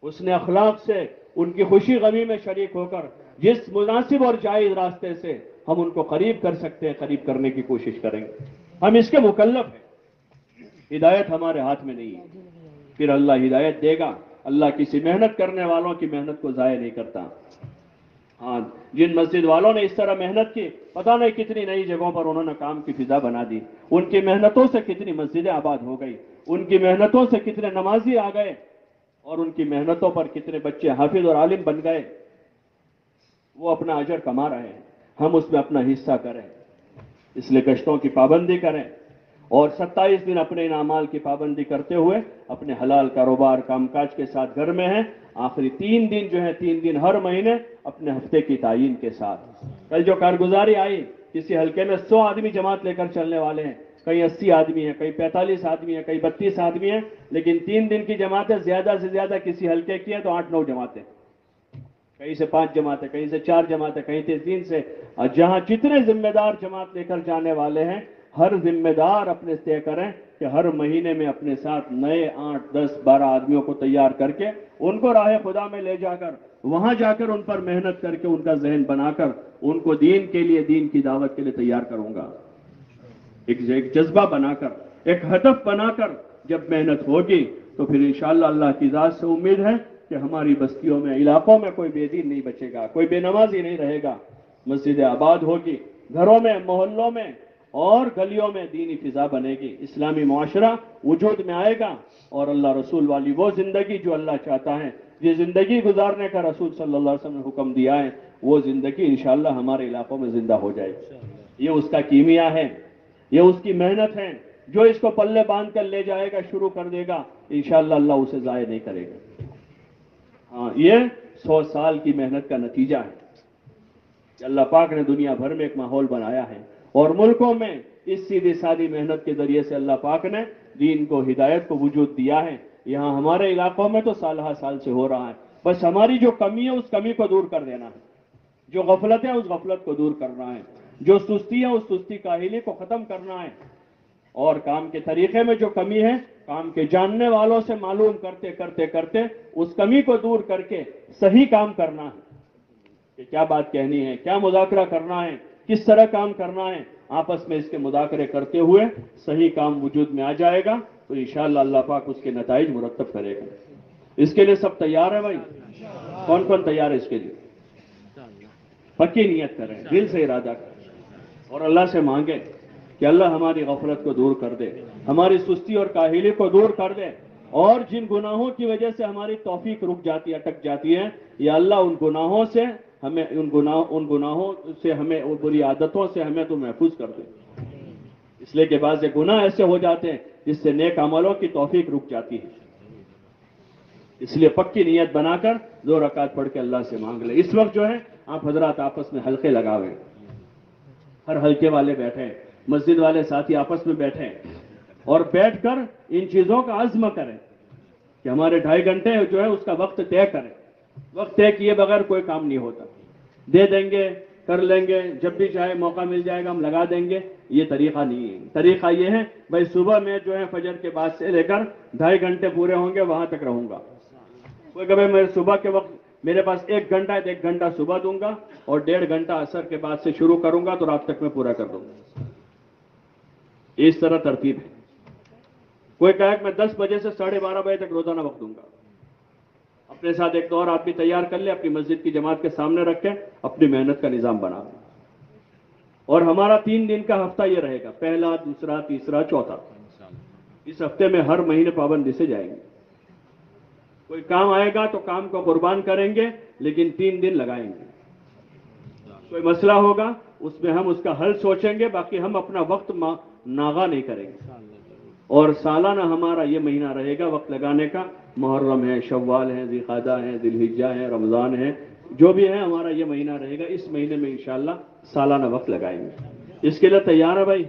حسن اخلاق سے ان کی خوشی غمی میں شریک ہو کر جس مناسب اور جائز راستے سے ہم ان کو قریب کر سکتے ہیں, قریب کرنے کی کوشش کریں گے. ہم اس کے مکلف ہیں, ہدایت ہمارے ہاتھ میں نہیں ہے. پھر اللہ ہدایت دے گا. اللہ کسی محنت کرنے والوں کی محنت کو ضائع نہیں کرتا. ہاں, جن مسجد والوں نے اس طرح محنت کی, پتہ نہیں کتنی نئی جگہوں پر انہوں نے کام کی فضا بنا دی. ان کی محنتوں سے کتنی مسجدیں آباد ہو گئی, ان کی محنتوں سے کتنے نمازی آ گئے, اور ان کی محنتوں پر کتنے بچے حافظ اور عالم بن گئے. وہ اپنا اجر کما رہے ہیں, ہم اس میں اپنا حصہ کریں. اس لیے گشتوں کی پابندی کریں اور 27 دن اپنے ان اعمال کی پابندی کرتے ہوئے اپنے حلال کاروبار کام کاج کے ساتھ گھر میں ہیں. آخری 3 دن جو ہے 3 دن ہر مہینے اپنے ہفتے کی تعیین کے ساتھ. کل جو کارگزاری آئی, کسی حلقے میں 100 آدمی جماعت لے کر چلنے والے ہیں, کئی 80 آدمی ہیں, کئی 45 آدمی ہیں, کئی 32 آدمی ہیں, لیکن 3 دن کی جماعتیں زیادہ سے زیادہ کسی حلقے کی ہیں تو 8-9 جماعتیں, کہیں سے 5 جماعتیں, کہیں سے 4 جماعتیں, کہیں سے 3 سے. جہاں جتنے ذمہ دار جماعت لے کر جانے والے ہیں, ہر ذمہ دار اپنے طے کریں کہ ہر مہینے میں اپنے ساتھ نئے 8, 10, 12 آدمیوں کو تیار کر کے ان کو راہ خدا میں لے جا کر, وہاں جا کر ان پر محنت کر کے ان کا ذہن بنا کر ان کو دین کے لیے, دین کی دعوت کے لیے تیار کروں گا. ایک جذبہ بنا کر, ایک ہدف بنا کر جب محنت ہوگی تو پھر انشاءاللہ اللہ کی ذات سے امید ہے کہ ہماری بستیوں میں, علاقوں میں کوئی بے دین نہیں بچے گا, کوئی بے نمازی نہیں رہے گا. مسجد آباد ہوگی, گھروں میں, محلوں میں اور گلیوں میں دینی فضا بنے گی, اسلامی معاشرہ وجود میں آئے گا, اور اللہ رسول والی وہ زندگی جو اللہ چاہتا ہے, یہ زندگی گزارنے کا رسول صلی اللہ علیہ وسلم نے حکم دیا ہے, وہ زندگی انشاءاللہ ہمارے علاقوں میں زندہ ہو جائے گی. یہ اس کا کیمیا ہے, یہ اس کی محنت ہے. جو اس کو پلے باندھ کر لے جائے گا, شروع کر دے گا, انشاءاللہ اللہ اسے ضائع نہیں کرے گا. ہاں, یہ 100 سال کی محنت کا نتیجہ ہے کہ اللہ پاک نے دنیا بھر میں ایک ماحول بنایا ہے, اور ملکوں میں اس سیدھی سادی محنت کے ذریعے سے اللہ پاک نے دین کو, ہدایت کو وجود دیا ہے. یہاں ہمارے علاقوں میں تو سال ہر سال سے ہو رہا ہے. بس ہماری جو کمی ہے اس کمی کو دور کر دینا ہے, جو غفلت ہے اس غفلت کو دور کرنا ہے, جو سستی ہے اس سستی کاہلی کو ختم کرنا ہے, اور کام کے طریقے میں جو کمی ہے کام کے جاننے والوں سے معلوم کرتے کرتے کرتے اس کمی کو دور کر کے صحیح کام کرنا ہے کہ کیا بات کہنی ہے, کیا مذاکرہ کرنا ہے, کس طرح کام کرنا ہے. آپس میں اس کے مذاکرے کرتے ہوئے صحیح کام وجود میں آ جائے گا تو انشاءاللہ اللہ پاک اس کے نتائج مرتب کرے گا. اس کے لیے سب تیار ہے بھائی؟ کون کون تیار ہے اس کے لیے؟ پکی نیت کریں, دل سے ارادہ کریں اور اللہ سے مانگیں کہ اللہ ہماری غفلت کو دور کر دے، ہماری سستی اور کاہلی کو دور کر دے، اور جن گناہوں کی وجہ سے ہماری توفیق رک جاتی ہے، اٹک جاتی ہے، یا اللہ ان گناہوں سے ہمیں ان بری عادتوں سے ہمیں تو محفوظ کر دے، اس لیے کہ بعض گناہ ایسے ہو جاتے ہیں جس سے نیک عملوں کی توفیق رک جاتی ہے۔ اس لیے پکی نیت بنا کر 2 رکعت پڑھ کے اللہ سے مانگ لیں۔ اس وقت جو ہے آپ حضرات آپس میں حلقے لگاویں، ہر حلقے والے بیٹھیں، مسجد والے ساتھی آپس میں بیٹھیں اور بیٹھ کر ان چیزوں کا عزم کریں کہ ہمارے 2.5 گھنٹے جو ہے اس کا وقت طے کریں۔ وقت طے کیے بغیر کوئی کام نہیں ہوتا، دے دیں گے، کر لیں گے، جب بھی چاہے موقع مل جائے گا ہم لگا دیں گے، یہ طریقہ نہیں ہے۔ طریقہ یہ ہے بھائی صبح میں جو ہے فجر کے بعد سے لے کر 2.5 گھنٹے پورے ہوں گے وہاں تک رہوں گا۔ کوئی کبھی میں صبح کے وقت میرے پاس 1 گھنٹہ ہے تو 1 گھنٹہ صبح دوں گا اور 1.5 گھنٹہ عصر کے بعد سے شروع کروں گا تو رات تک میں پورا کر دوں گا۔ اس طرح ترتیب ہے۔ کوئی کہے کہ میں 10 بجے سے 12:30 بجے تک روزانہ وقت دوں گا، اپنے ساتھ ایک اور آدمی تیار کر لے، اپنی مسجد کی جماعت کے سامنے رکھ کے اپنی محنت کا نظام بنا دیں، اور ہمارا 3 دن کا ہفتہ یہ رہے گا، پہلا، دوسرا، تیسرا، چوتھا۔ اس ہفتے میں ہر مہینے پابندی سے جائیں گے۔ کوئی کام آئے گا تو کام کو قربان کریں گے، لیکن 3 دن لگائیں گے۔ کوئی مسئلہ ہوگا اس میں ہم اس کا حل سوچیں گے، باقی ہم اپنا وقت ناغا نہیں کریں گے۔ اور سالانہ ہمارا یہ مہینہ رہے گا وقت لگانے کا، محرم ہے، شوال ہے، ذی القعدہ ہے، ذی الحجہ ہے، رمضان ہے، جو بھی ہے ہمارا یہ مہینہ رہے گا، اس مہینے میں انشاءاللہ سالانہ وقت لگائیں گے۔ اس کے لیے تیار ہے بھائی؟